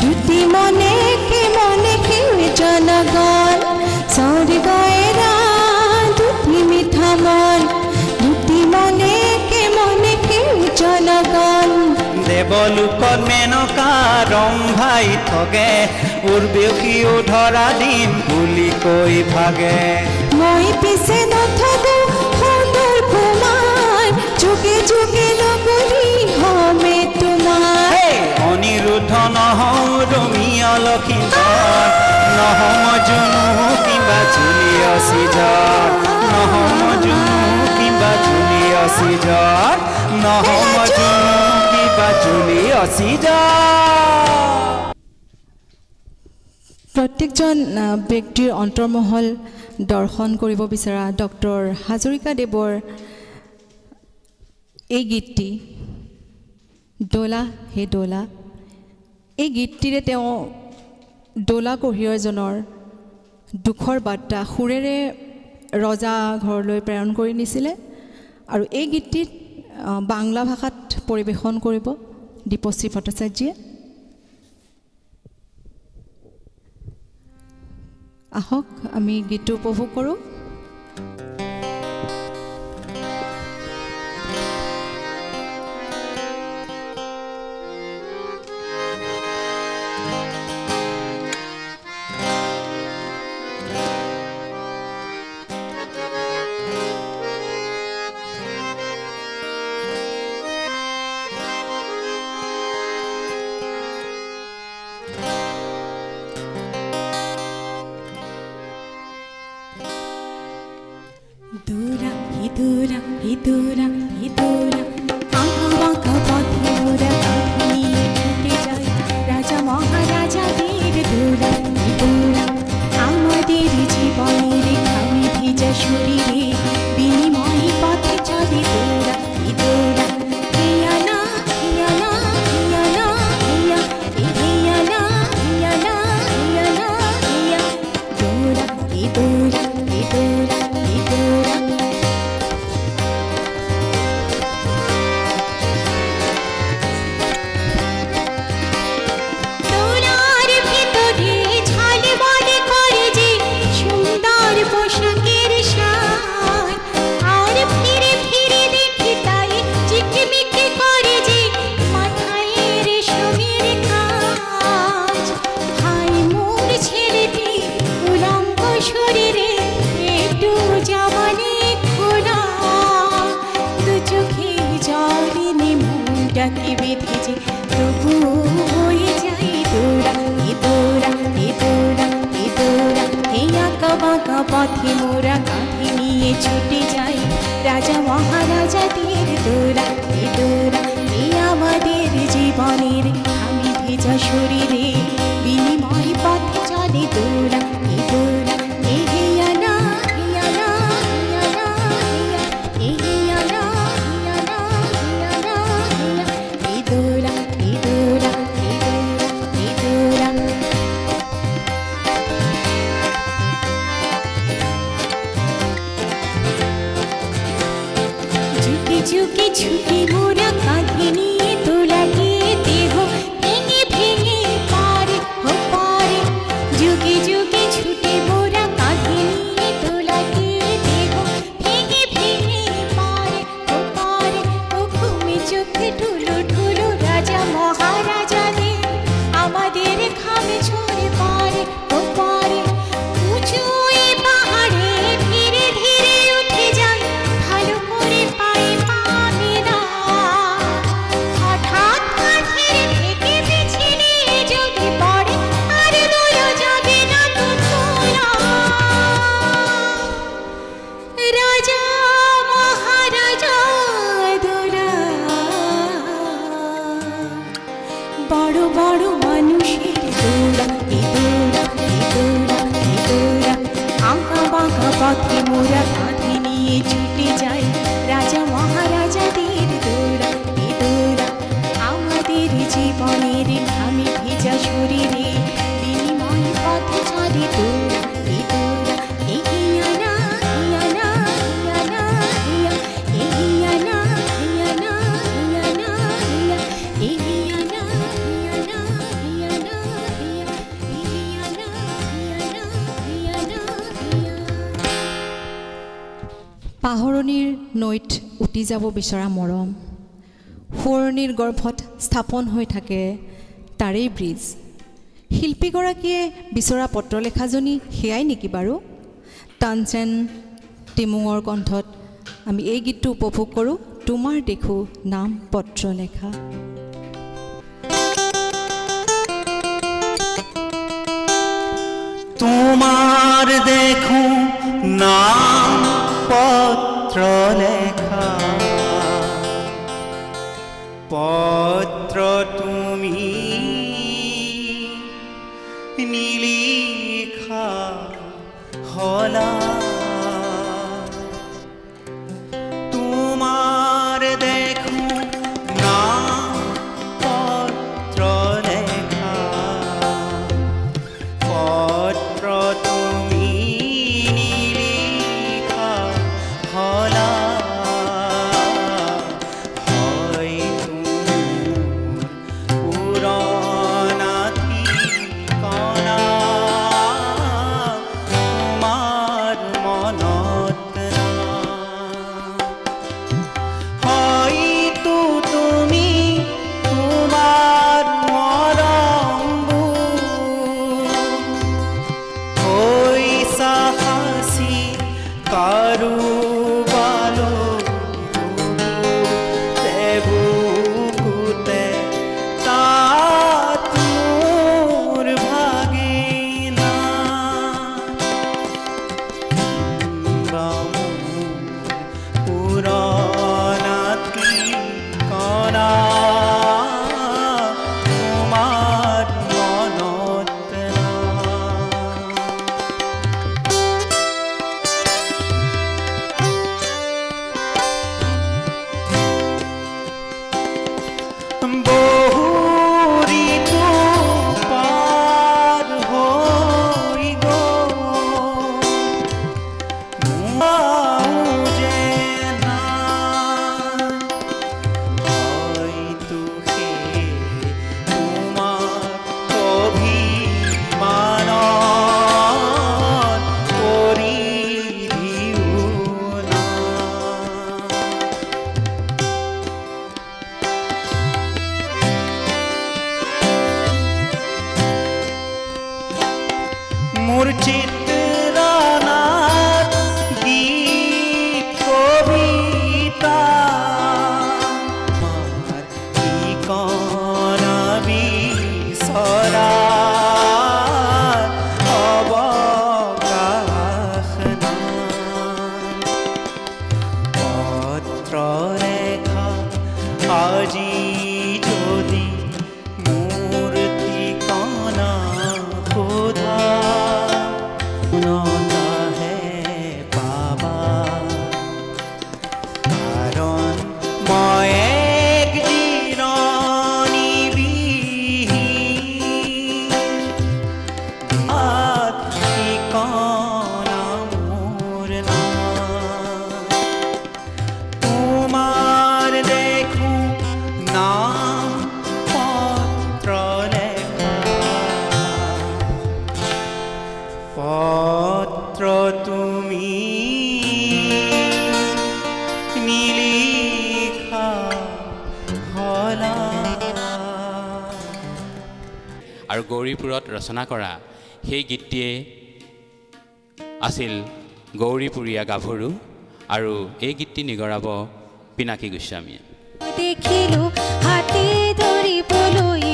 দুটি মনে জনগণ স্বৰ্গেৰা দুটি মিঠা মন দুটি মনে জনগণ দেৱলোকত মেনকা ৰম্ভাই ঠগে উৰ্বশীও ধৰা দিম বুলি কৈ ভাগে মই পিছে নথগো সুন্দৰ কুমাৰ যুগে যুগে লগৰী হমে তোমাৰ অনিৰুদ্ধ নহওঁ ৰমিয়া লক্ষীধৰ নহম জুনু কিম্বা জুলিয়াছি ঝৰ নহম জুনু কিম্বা জুলিয়াছি ঝৰ নহম জুনু কিম্বা জুলিয়াছি ঝৰ প্ৰত্যেকজন ব্যক্তিৰ অন্তৰ্মহল দৰ্শন কৰিব বিচৰা ডক্টৰ হাজৰিকাদেৱৰ এই গীতটি দোলা হে দোলা এই গীতটিৰে তেওঁ দোলা কঢ়িয়াৰজনৰ দুখৰ বাৰ্তা সুৰেৰে ৰজা ঘৰলৈ প্ৰেৰণ কৰি নিছিলে আৰু এই গীতটিত বাংলা ভাষাত পৰিৱেশন কৰিব দীপশ্ৰী ভট্টাচাৰ্যে আহক আমি গীতটো উপভোগ কৰোঁ Hidura, hidura, hidura, आँख पथे मोरा काठी, राजा महाराजा वीर दूरा, दूरा ভিজা শরীরে বিনিময় পথে চলে দৌড়া এ দৌড়া এ হিয়ানা হিয়ানা হিয়ানা এ হিয়ানা হিয়ানা হিয়ানা এ দৌড়া এ দৌড়া এ দৌড়া এ দৌড়া ঝুঁকে ঝুঁকে ছুটে মোরা কাঁধে নিয়ে দোলাকে দেহ ভেঙে ভেঙে পারে ও পারে যুগে যুগে ছুটে মোরা কাঁধে নিয়ে দোলাকে দেহ ভেঙে ভেঙে পারে ও পারে ও ঘুমে চোখে ঢুলো ঢুলো রাজা মহারাজাদের আমাদের খামে ছড়ে পারে ও পারে উঁচু এ পাহাড়ে ধীরে ধীরে উঠে যায় ভালো করে পায়ে পা মেলা হঠাৎ কাঠের থেকে পিছলে যদি পড়ে আর দোলা যাবে না তো তোলা রাজা মহারাজা দোলা বড় বড় মানুষের দৌড়া এ দৌড়া এ দৌড়া এ দৌড়া আঁকা বাঁকা পথে মোরা কাঁধে নিয়ে ছুটে যাই রাজা মহারাজাদের দৌড়া এ দৌড়া আমাদের জীবনের ঘামে ভেজা শরীরে বিনিময় পথে চলে দৌড়া এ দৌড়া এ হিয়ানা হিয়ানা হিয়ানা হিয়া এ হিয়ানা হিয়ানা হিয়ানা হিয়া এ হিয়ানা হিয়ানা হিয়ানা হিয়া এ হিয়ানা হিয়ানা হিয়ানা হিয়া পাহৰণিৰ নৈত উটি যাব বিচৰা মৰম সোঁৱৰণিৰ গৰ্ভত স্থাপন হৈ থাকে তাৰেই ব্ৰীজ শিল্পীগৰাকীয়ে বিচৰা পত্ৰলেখাজনী সেয়াই নেকি বাৰু তানচেন টিমুঙৰ কণ্ঠত আমি এই গীতটো উপভোগ কৰোঁ তোমাৰ দেখোঁ নাম পত্ৰলেখা তোমাৰ দেখো নাম পত্ৰ লেখা পত্ৰ তুমি নিলিখা হলা তোমাৰ দেখো নাম পত্ৰ লেখা পত্ৰ তুমি আৰু গৌৰীপুৰত ৰচনা কৰা সেই গীতটিয়ে আছিল গৌৰীপুৰীয়া গাভৰু আৰু এই গীতটি নিগৰাব পিনাকী গোস্বামীয়ে। দেখিলো হাতে ধৰিবলৈ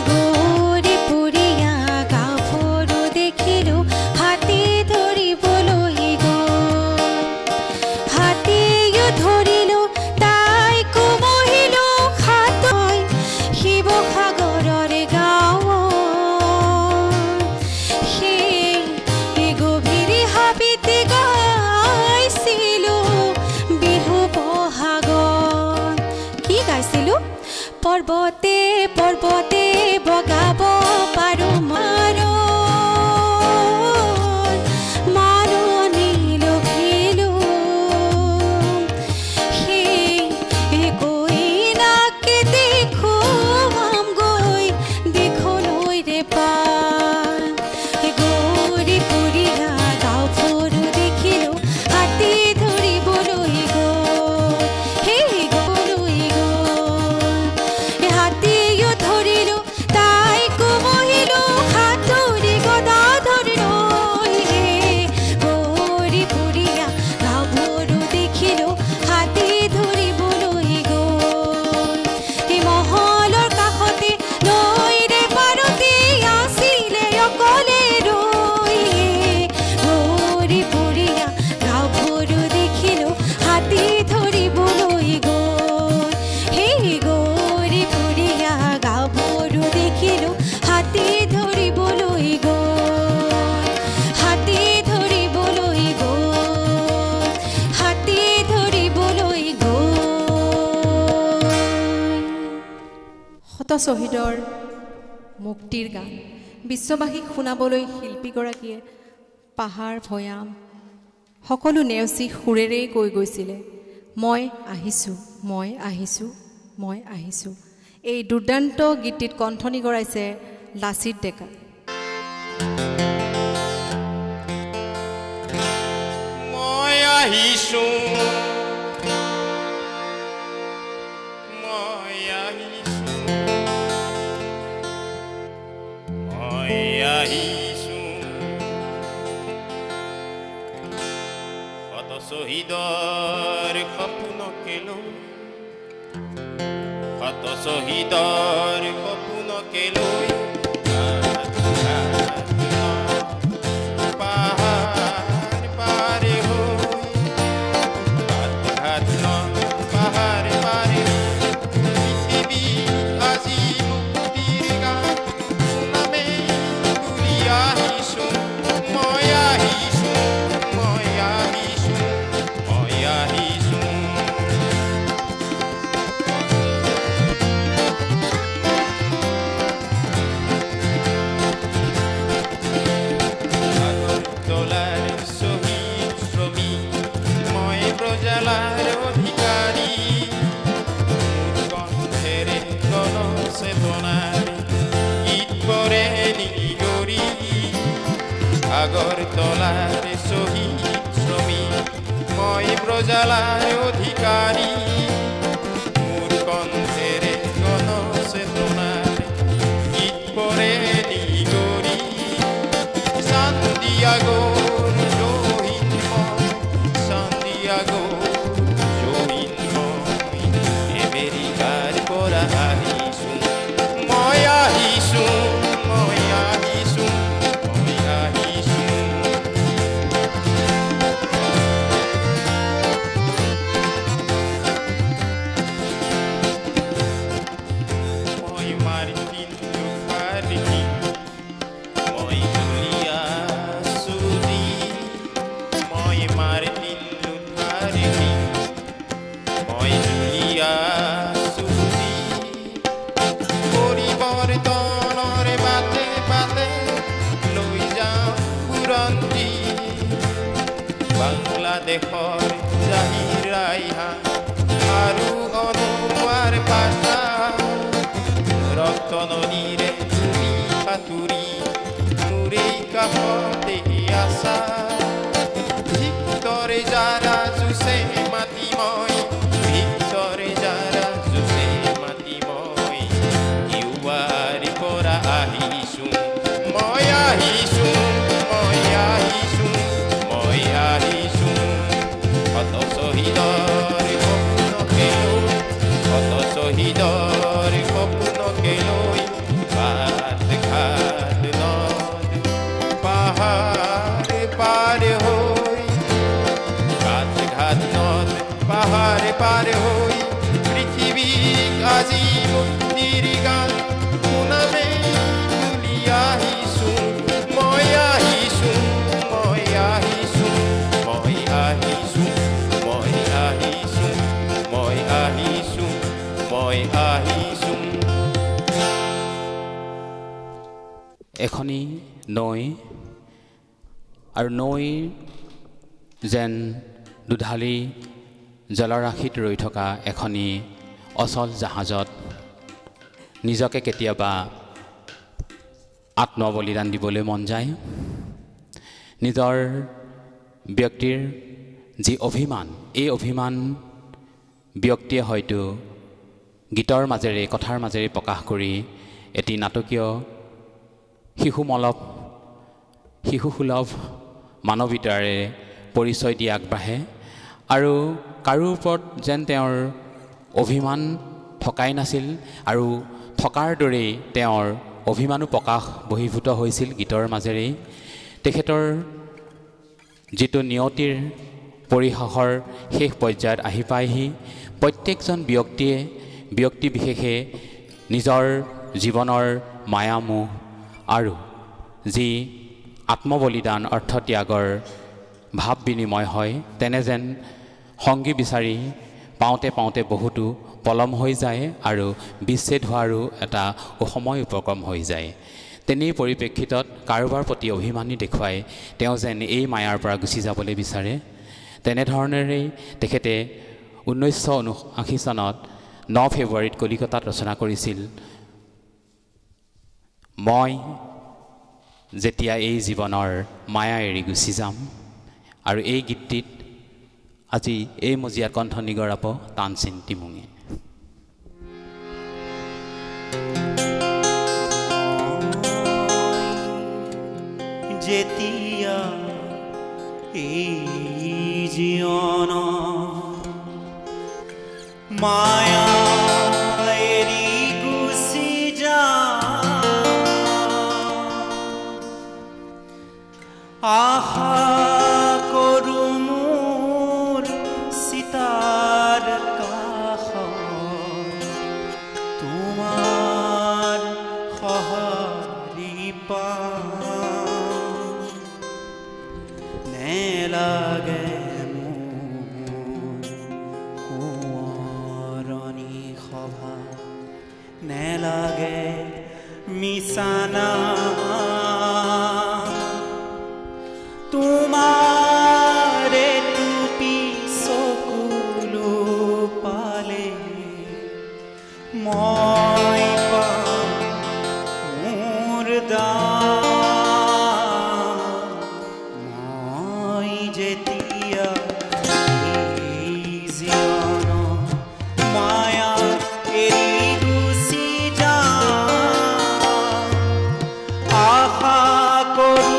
গৌৰীপুৰীয়া গাভৰু দেখিলো হাতে ধৰিবলৈ হাতেও ধৰিলো তাইকো মহিলো হাতৈ শিৱসাগৰৰ গাঁও সেই গভীৰ হাবিতে গাইছিলো বিহু বহাগত। কি গাইছিলো? পৰ্বতে পৰ্বতে বগাব পাৰো মাৰো মাৰণিলো খেলো সেই কইনাকে দেখুৱাম গৈ দেখলৈ ৰে পাৰ গৌৰীপুৰীয়া গাভৰু দেখিলো হাতে ধৰিবলৈ সেই গলৈ হাতেও ধৰিলো তাইকো মহিলো হাতৰি গদা ধৰিলৈ গৌৰীপুৰীয়া গাভৰু দেখিলো হাতে ধৰিবলৈ মহলৰ কাষতে নৈৰে পাৰতে আছিলে অকলে ৰৈ গৌৰীপুৰীয়া গাভৰু দেখিলো হাতে ধৰিবলৈ সেই গৌৰীপুৰীয়া গাভৰু দেখিলো হাতে ধৰিবলৈ হাতে ধৰিবলৈ হাতে ধৰিবলৈ শত শ্বহীদৰ মুক্তিৰ গান বিশ্ববাসীক শুনাবলৈ শিল্পীগৰাকীয়ে পাহাৰ ভৈয়াম সকলো নেওচি সুৰেৰেই কৈ গৈছিলে, মই আহিছোঁ মই আহিছোঁ মই আহিছোঁ। এই দুৰ্দান্ত গীতটিত কণ্ঠনি কৰাইছে লাচিত ডেকা। মই আহিছোঁ মই আহিছোঁ মই আহিছোঁ শত শ্বহীদৰ সপোনকে লৈ শত শ্বহীদৰ সপোনকে লৈ পাহাৰ পাৰে হৈ ঘাট পাহাৰ পাৰে পৃথিৱী আজি মুক্তিৰ গান শুনামে ঘূৰি আহিছোঁ মই আহিছোঁ মই আহিছোঁ মই আহিছোঁ। আগৰতলাৰ শ্বহীদ শ্ৰমিক মই প্ৰজালাৰ অধিকাৰী মোৰ কণ্ঠেৰে গণচেতনাৰ গীত পৰে নিগৰি আগৰতলাৰ শ্বহীদ শ্ৰমিক মই প্ৰজালাৰ অধিকাৰী মোৰ কণ্ঠেৰে গণচেতনাৰ গীত পৰে নিগৰি Santiagoৰ জহিন্ময় Santiagoৰ জহিন্ময় আমেৰিকাৰ পৰা আহিছোঁ মই আহিছোঁ মই আহিছোঁ মই আহিছোঁ। মই মাৰ্টিন লুথাৰ কিং মই জুলিয়াছ চুজি মই মাৰ্টিন লুথাৰ কিং মই জুলিয়াছ চুজি পৰিৱৰ্তনৰ বাটে বাটে লৈ যাওঁ বুৰঞ্জী বাংলাদেশৰ জাহিৰ ৰাইহা আৰু অনুৱাৰ ভাষা ৰক্ত নদীৰে তুমি সাঁতুৰি মোৰে কাষতে আছা ভিতৰে যাৰা জুচে মাতি মই ভিতৰে যাৰা জুচে মাতি মই ইউৱা ঘাট ঘাট নদ পাহাড় পাৰ হই ঘাট ঘাট নদ পাহাড় পাৰ হই পৃথিবী আজি মুক্তিৰ গান শুনাবে বুলি আহিছো মই আহিছো মই আহিছো মই আহিছো মই আহিছো মই আহিছো মই আহিছো এখনি নৈ আৰু নৈ যেন দুধালি জলৰাশিত ৰৈ থকা এখনি অচল জাহাজত নিজকে কেতিয়াবা আত্মবলিদান দিবলৈ মন যায় নিজৰ ব্যক্তিৰ যি অভিমান এই অভিমান ব্যক্তিয়ে হয়তো গীতৰ মাজেৰে কথাৰ মাজেৰে প্ৰকাশ কৰি এটি নাটকীয় শিশুসুলভ মানৱীয়তাৰে পৰিচয় দি আগবাঢ়ে আৰু কাৰো ওপৰত যেন তেওঁৰ অভিমান থকাই নাছিল আৰু থকাৰ দৰেই তেওঁৰ অভিমানো প্ৰকাশ বহিৰ্ভূত হৈছিল গীতৰ মাজেৰেই তেখেতৰ যিটো নিয়তিৰ পৰিহাসৰ শেষ পৰ্যায়ত আহি পায়হি প্ৰত্যেকজন ব্যক্তি বিশেষে নিজৰ জীৱনৰ মায়ামোহ আৰু যি আত্মবলিদান অৰ্থত্যাগৰ ভাৱ বিনিময় হয় তেনে যেন সংগী বিচাৰি পাওঁতে পাওঁতে বহুতো পলম হৈ যায় আৰু বিচ্ছেদ হোৱাৰো এটা সময় উপক্ৰম হৈ যায় তেনে পৰিপ্ৰেক্ষিতত কাৰোবাৰ প্ৰতি অভিমানী দেখুৱাই তেওঁ যেন এই মায়াৰ পৰা গুচি যাবলৈ বিচাৰে তেনেধৰণেৰেই তেখেতে 1979 চনত 9 ফেব্ৰুৱাৰীত কলিকতাত ৰচনা কৰিছিল মই যেতিয়া এই জীৱনৰ মায়া এৰি গুচি যাম আৰু এই গীতটিত আজি এই মজিয়া কণ্ঠ নিগৰাব তানচিন টিমুঙে যেতিয়া এই জীৱন মায়া এৰি গুচি আশা কৰো মোৰ সিতাৰ কাষত তোমাৰ সহাৰি পাম নেলাগে মোৰ সোঁৱৰণি সভা নেলাগে মিছানা তোমাৰে টুপি চকুলো পালে মই পাম মোৰ দাম মই যেতিয়া এই জীৱন মায়া এৰি গুচি যাম আশা কৰো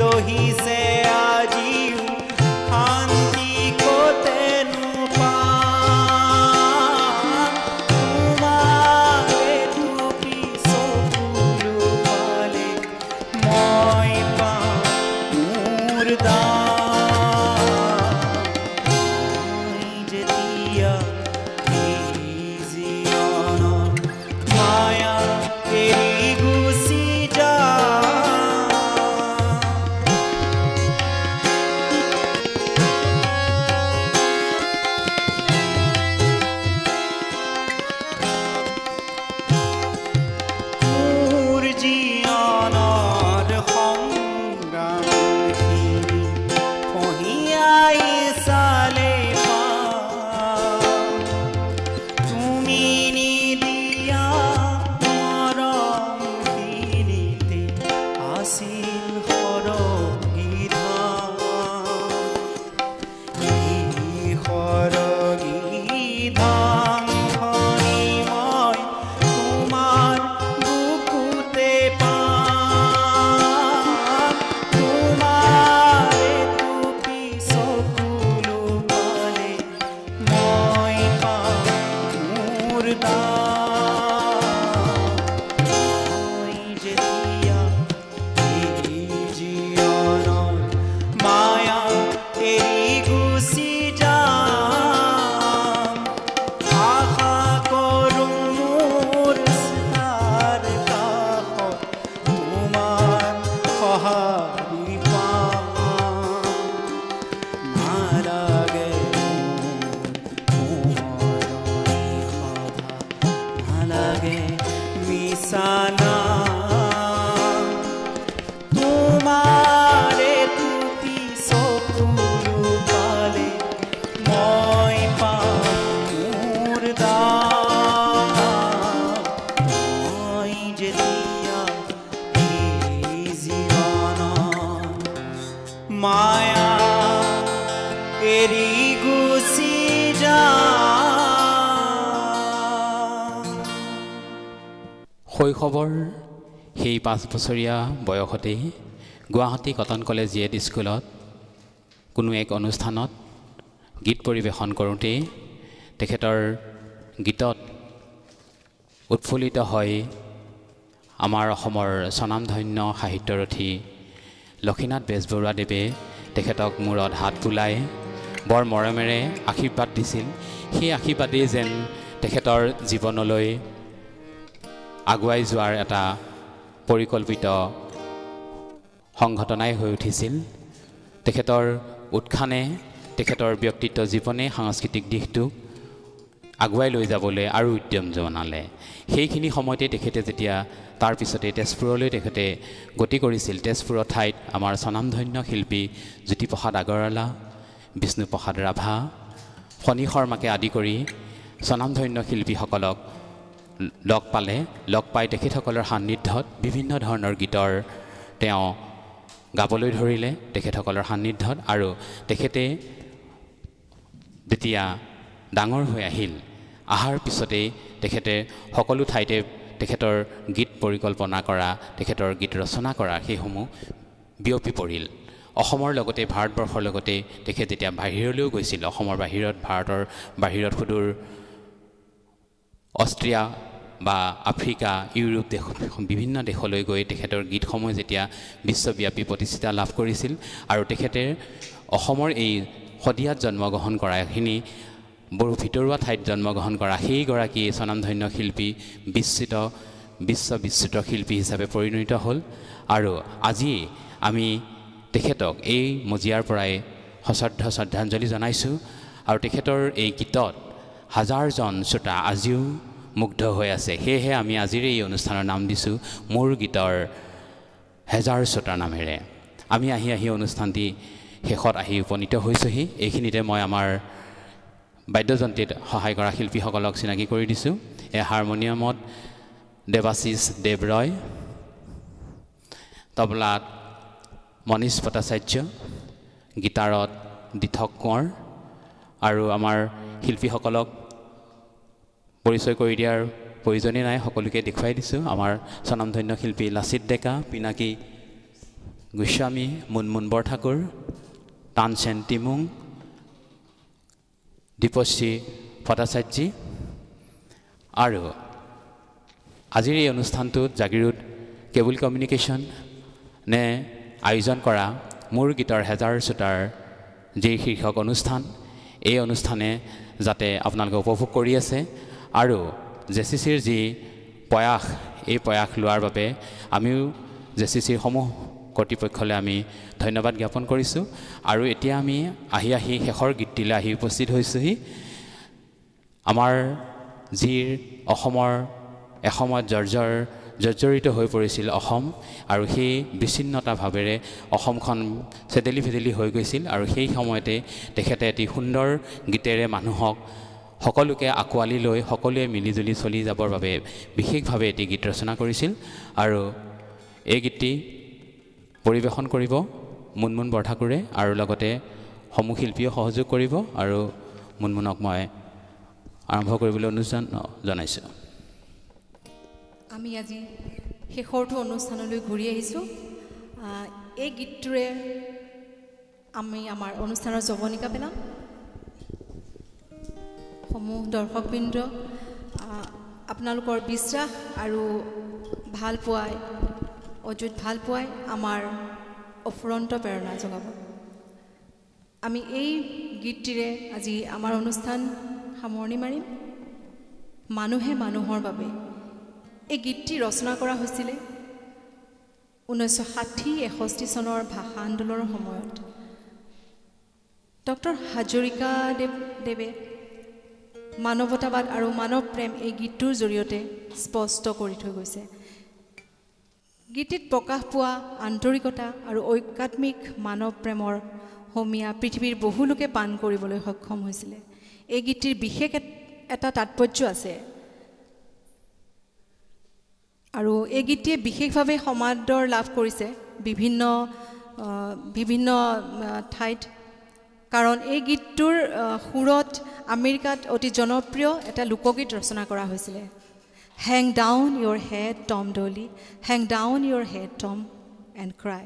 দহিছে আজি শান্তি কতেনো পা যেতিয়া এই জীৱনত মায়া এৰি গুচি মোৰ জীৱনৰ সংগ্ৰামখিনি কঢ়িয়াই চালে তুমি নিদিয়া মৰমখিনিতে আছিল সৰগীধাম এই সৰগীধামখনি মই তোমাৰ বুকুতে পাম তোমাৰে টুপি চকুলো পালে মই পাম মোৰ দাম মই যেতিয়া এই জীৱনত মায়া এৰি গুচি যাম আশা কৰোঁ মোৰ তাৰ কাষত তোমাৰ সঁহাৰি পাম নালাগে মোৰ মৰমী সভা নালাগে মিছানা তোমাৰে টুপি চকুলো পালে মই পাম মোৰ দাম মই যেতিয়া এই জীৱনত মায়া এৰি গুচি যাম শৈশৱৰ সেই 5 বছৰীয়া বয়সতেই গুৱাহাটী কটন কলেজ জিএড স্কুলত কোনো এক অনুষ্ঠানত গীত পৰিৱেশন কৰোঁতেই তেখেতৰ গীতত উৎফুল্লিত হৈ আমাৰ অসমৰ স্বনামধন্য সাহিত্যৰথী লক্ষীনাথ বেজবৰুৱাদেৱে তেখেতক মূৰত হাত বুলাই বৰ মৰমেৰে আশীৰ্বাদ দিছিল। সেই আশীৰ্বাদেই যেন তেখেতৰ জীৱনলৈ আগুৱাই যোৱাৰ এটা পৰিকল্পিত সংঘটনাই হৈ উঠিছিল। তেখেতৰ উৎখানে তেখেতৰ ব্যক্তিত্ব জীৱনে সাংস্কৃতিক দিশটোক আগুৱাই লৈ যাবলৈ আৰু উদ্যম জনালে। সেইখিনি সময়তে তেখেতে যেতিয়া তাৰ পিছতে তেজপুৰলৈ তেখেতে গতি কৰিছিল, তেজপুৰৰ ঠাইত আমাৰ স্বনামধন্য শিল্পী জ্যোতিপ্ৰসাদ আগৰৱালা, বিষ্ণুপ্ৰসাদ ৰাভা, ফণী শৰ্মাকে আদি কৰি স্বনামধন্য শিল্পীসকলক লগ পালে। লগ পাই তেখেতসকলৰ সান্নিধ্যত বিভিন্ন ধৰণৰ গীতৰ তেওঁ গাবলৈ ধৰিলে তেখেতসকলৰ সান্নিধ্যত। আৰু তেখেতে যেতিয়া ডাঙৰ হৈ আহিল, অহাৰ পিছতেই তেখেতে সকলো ঠাইতে তেখেতৰ গীত পৰিকল্পনা কৰা, তেখেতৰ গীত ৰচনা কৰা সেইসমূহ বিয়পি পৰিল। অসমৰ লগতে ভাৰতবৰ্ষৰ লগতে তেখেত যেতিয়া বাহিৰলৈও গৈছিল, অসমৰ বাহিৰত, ভাৰতৰ বাহিৰত সুদূৰ অষ্ট্ৰিয়া বা আফ্ৰিকা, ইউৰোপ দেশ, বিভিন্ন দেশলৈ গৈ তেখেতৰ গীতসমূহ যেতিয়া বিশ্বব্যাপী প্ৰতিষ্ঠা লাভ কৰিছিল আৰু তেখেতে অসমৰ এই শদিয়াত জন্মগ্ৰহণ কৰাখিনি বহু ভিতৰুৱা ঠাইত জন্মগ্ৰহণ কৰা সেইগৰাকী স্বনামধন্য শিল্পী বিশ্ববিশ্ৰুত শিল্পী হিচাপে পৰিণত হ'ল। আৰু আজি আমি তেখেতক এই মজিয়াৰ পৰাই সশ্ৰদ্ধ শ্ৰদ্ধাঞ্জলি জনাইছোঁ। আৰু তেখেতৰ এই গীতত হাজাৰজন শ্ৰোতা আজিও মুগ্ধ হৈ আছে। সেয়েহে আমি আজিৰ এই অনুষ্ঠানৰ নাম দিছোঁ মোৰ গীতৰ হেজাৰ শ্ৰোতাৰ নামেৰে। আমি আহি অনুষ্ঠানটি শেষত আহি উপনীত হৈছোঁহি। এইখিনিতে মই আমাৰ বাদ্যযন্ত্ৰীত সহায় কৰা শিল্পীসকলক চিনাকি কৰি দিছোঁ। এই হাৰমনিয়ামত দেৱাশীষ দেৱ ৰয়, তবলাত মনীষ ভট্টাচাৰ্য, গীটাৰত দিঠক কোঁৱৰ। আৰু আমাৰ শিল্পীসকলক পৰিচয় কৰি দিয়াৰ প্ৰয়োজনেই নাই, সকলোকে দেখুৱাই দিছোঁ। আমাৰ স্বনামধন্য শিল্পী লাচিত ডেকা, পিনাকী গোস্বামী, মুনমুন বৰঠাকুৰ, তানসেন টিমুং, দীপশ্ৰী ভট্টাচাৰ্যী। আৰু আজিৰ এই অনুষ্ঠানটোত জাগিৰোড কেবল কমিউনিকেশ্যনে আয়োজন কৰা মোৰ গীতৰ হেজাৰ শ্ৰোতাৰ যি শীৰ্ষক অনুষ্ঠান, এই অনুষ্ঠানে যাতে আপোনালোকে উপভোগ কৰি আছে আৰু জেচিচিৰ যি প্ৰয়াস এই প্ৰয়াস লোৱাৰ বাবে আমিও জেচিচিৰ সমূহ কৰ্তৃপক্ষলৈ আমি ধন্যবাদ জ্ঞাপন কৰিছোঁ আৰু এতিয়া আমি আহি শেষৰ গীতটিলৈ আহি উপস্থিত হৈছোঁহি আমাৰ যি অসমৰ এসময়ত জৰ্জৰিত হৈ পৰিছিল অসম আৰু সেই বিচ্ছিন্নতা ভাৱেৰে অসমখন চেদেলি ভেদেলি হৈ গৈছিল আৰু সেই সময়তে তেখেতে এটি সুন্দৰ গীতেৰে মানুহক সকলোকে আঁকোৱালি লৈ সকলোৱে মিলিজুলি চলি যাবৰ বাবে বিশেষভাৱে এটি গীত ৰচনা কৰিছিল আৰু এই গীতটি পৰিৱেশন কৰিব মুনমুন বৰঠাকুৰে আৰু লগতে সমূহ শিল্পীয়ে সহযোগ কৰিব আৰু মুনমুনক মই আৰম্ভ কৰিবলৈ অনুৰোধ জনাইছোঁ আমি আজি শেষৰটো অনুষ্ঠানলৈ ঘূৰি আহিছোঁ এই গীতটোৰে আমি আমাৰ অনুষ্ঠানৰ জৱনিকা পেলাম সমূহ দৰ্শকবৃন্দ আপোনালোকৰ বিশ্বাস আৰু ভাল পোৱাই অযুত ভাল পোৱাই আমাৰ অফুৰন্ত প্ৰেৰণা যোগাব আমি এই গীতটিৰে আজি আমাৰ অনুষ্ঠান সামৰণি মাৰিম মানুহে মানুহৰ বাবে এই গীতটি ৰচনা কৰা হৈছিলে 1960-61 চনৰ ভাষা আন্দোলনৰ সময়ত ডক্টৰ হাজৰিকা দেৱে মানৱতাবাদ আৰু মানৱ প্ৰেম এই গীতটোৰ জৰিয়তে স্পষ্ট কৰি থৈ গৈছে গীতটিত প্ৰকাশ পোৱা আন্তৰিকতা আৰু ঐকাত্মিক মানৱ প্ৰেমৰ সমীয়া পৃথিৱীৰ বহু লোকে পান কৰিবলৈ সক্ষম হৈছিলে এই গীতটিৰ বিশেষ এটা তাৎপৰ্য আছে আৰু এই গীতটিয়ে বিশেষভাৱে সমাদৰ লাভ কৰিছে বিভিন্ন ঠাইত কাৰণ এই গীতটোৰ সুৰত আমেৰিকাত অতি জনপ্ৰিয় এটা লোকগীত ৰচনা কৰা হৈছিলে Hang down your head, Tom Dolly. Hang down your head, Tom, and cry.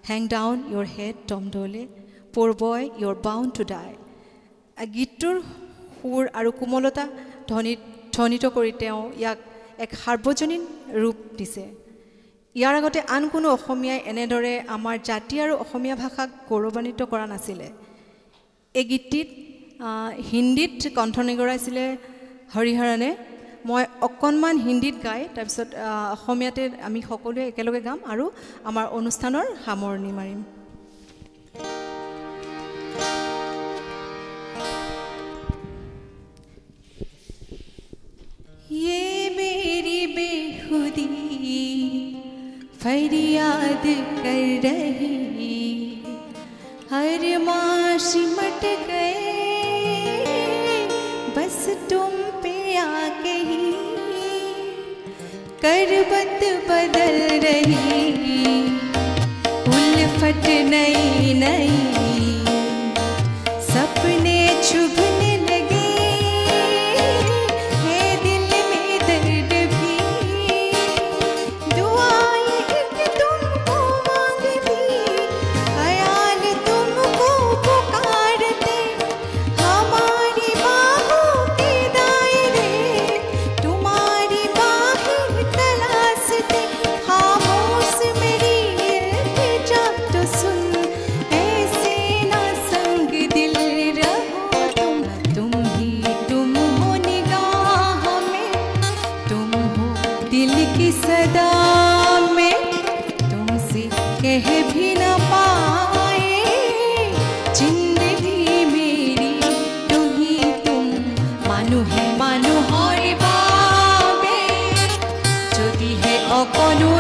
Hang down your head, Tom Dolly. Poor boy, you're bound to die. গীতটোৰ সুৰ আৰু কোমলতা ধ্বনিত কৰি তেওঁ ইয়াক এক সাৰ্বজনীন ৰূপ দিছে ইয়াৰ আগতে আন কোনো অসমীয়াই এনেদৰে আমাৰ জাতি আৰু অসমীয়া ভাষাক গৌৰৱান্বিত কৰা নাছিলে এই গীতটিত হিন্দীত কণ্ঠ নিগৰাইছিলে হৰিহৰণে মই অকণমান হিন্দীত গাই তাৰপিছত অসমীয়াতে আমি সকলোৱে একেলগে গাম আৰু আমাৰ অনুষ্ঠানৰ সামৰণি মাৰিম ये मेरी बेखुदी फरियाद कर रही हर माँ सिमट गए बस तुम पे आके ही करवत बदल रही उल्फत नई नई सपने चुभने लगे है दिल में दर्द भी दुआएं एक तुमको मांगती ख्याल तुमको पुकारते हमारी बाहों के दायरे तुम्हारी बाहें तलाशते खामोश मेरी इल्तिजा तो सुन ऐसे ना संग दिल रहो तुम ही तुम हो निगाह में तुम हो दिल की सदा में तुमसे कह भी न पाए जिंदगी मेरी तुम ही तुम मानु है मानु हर বাবে যদি হে অকণো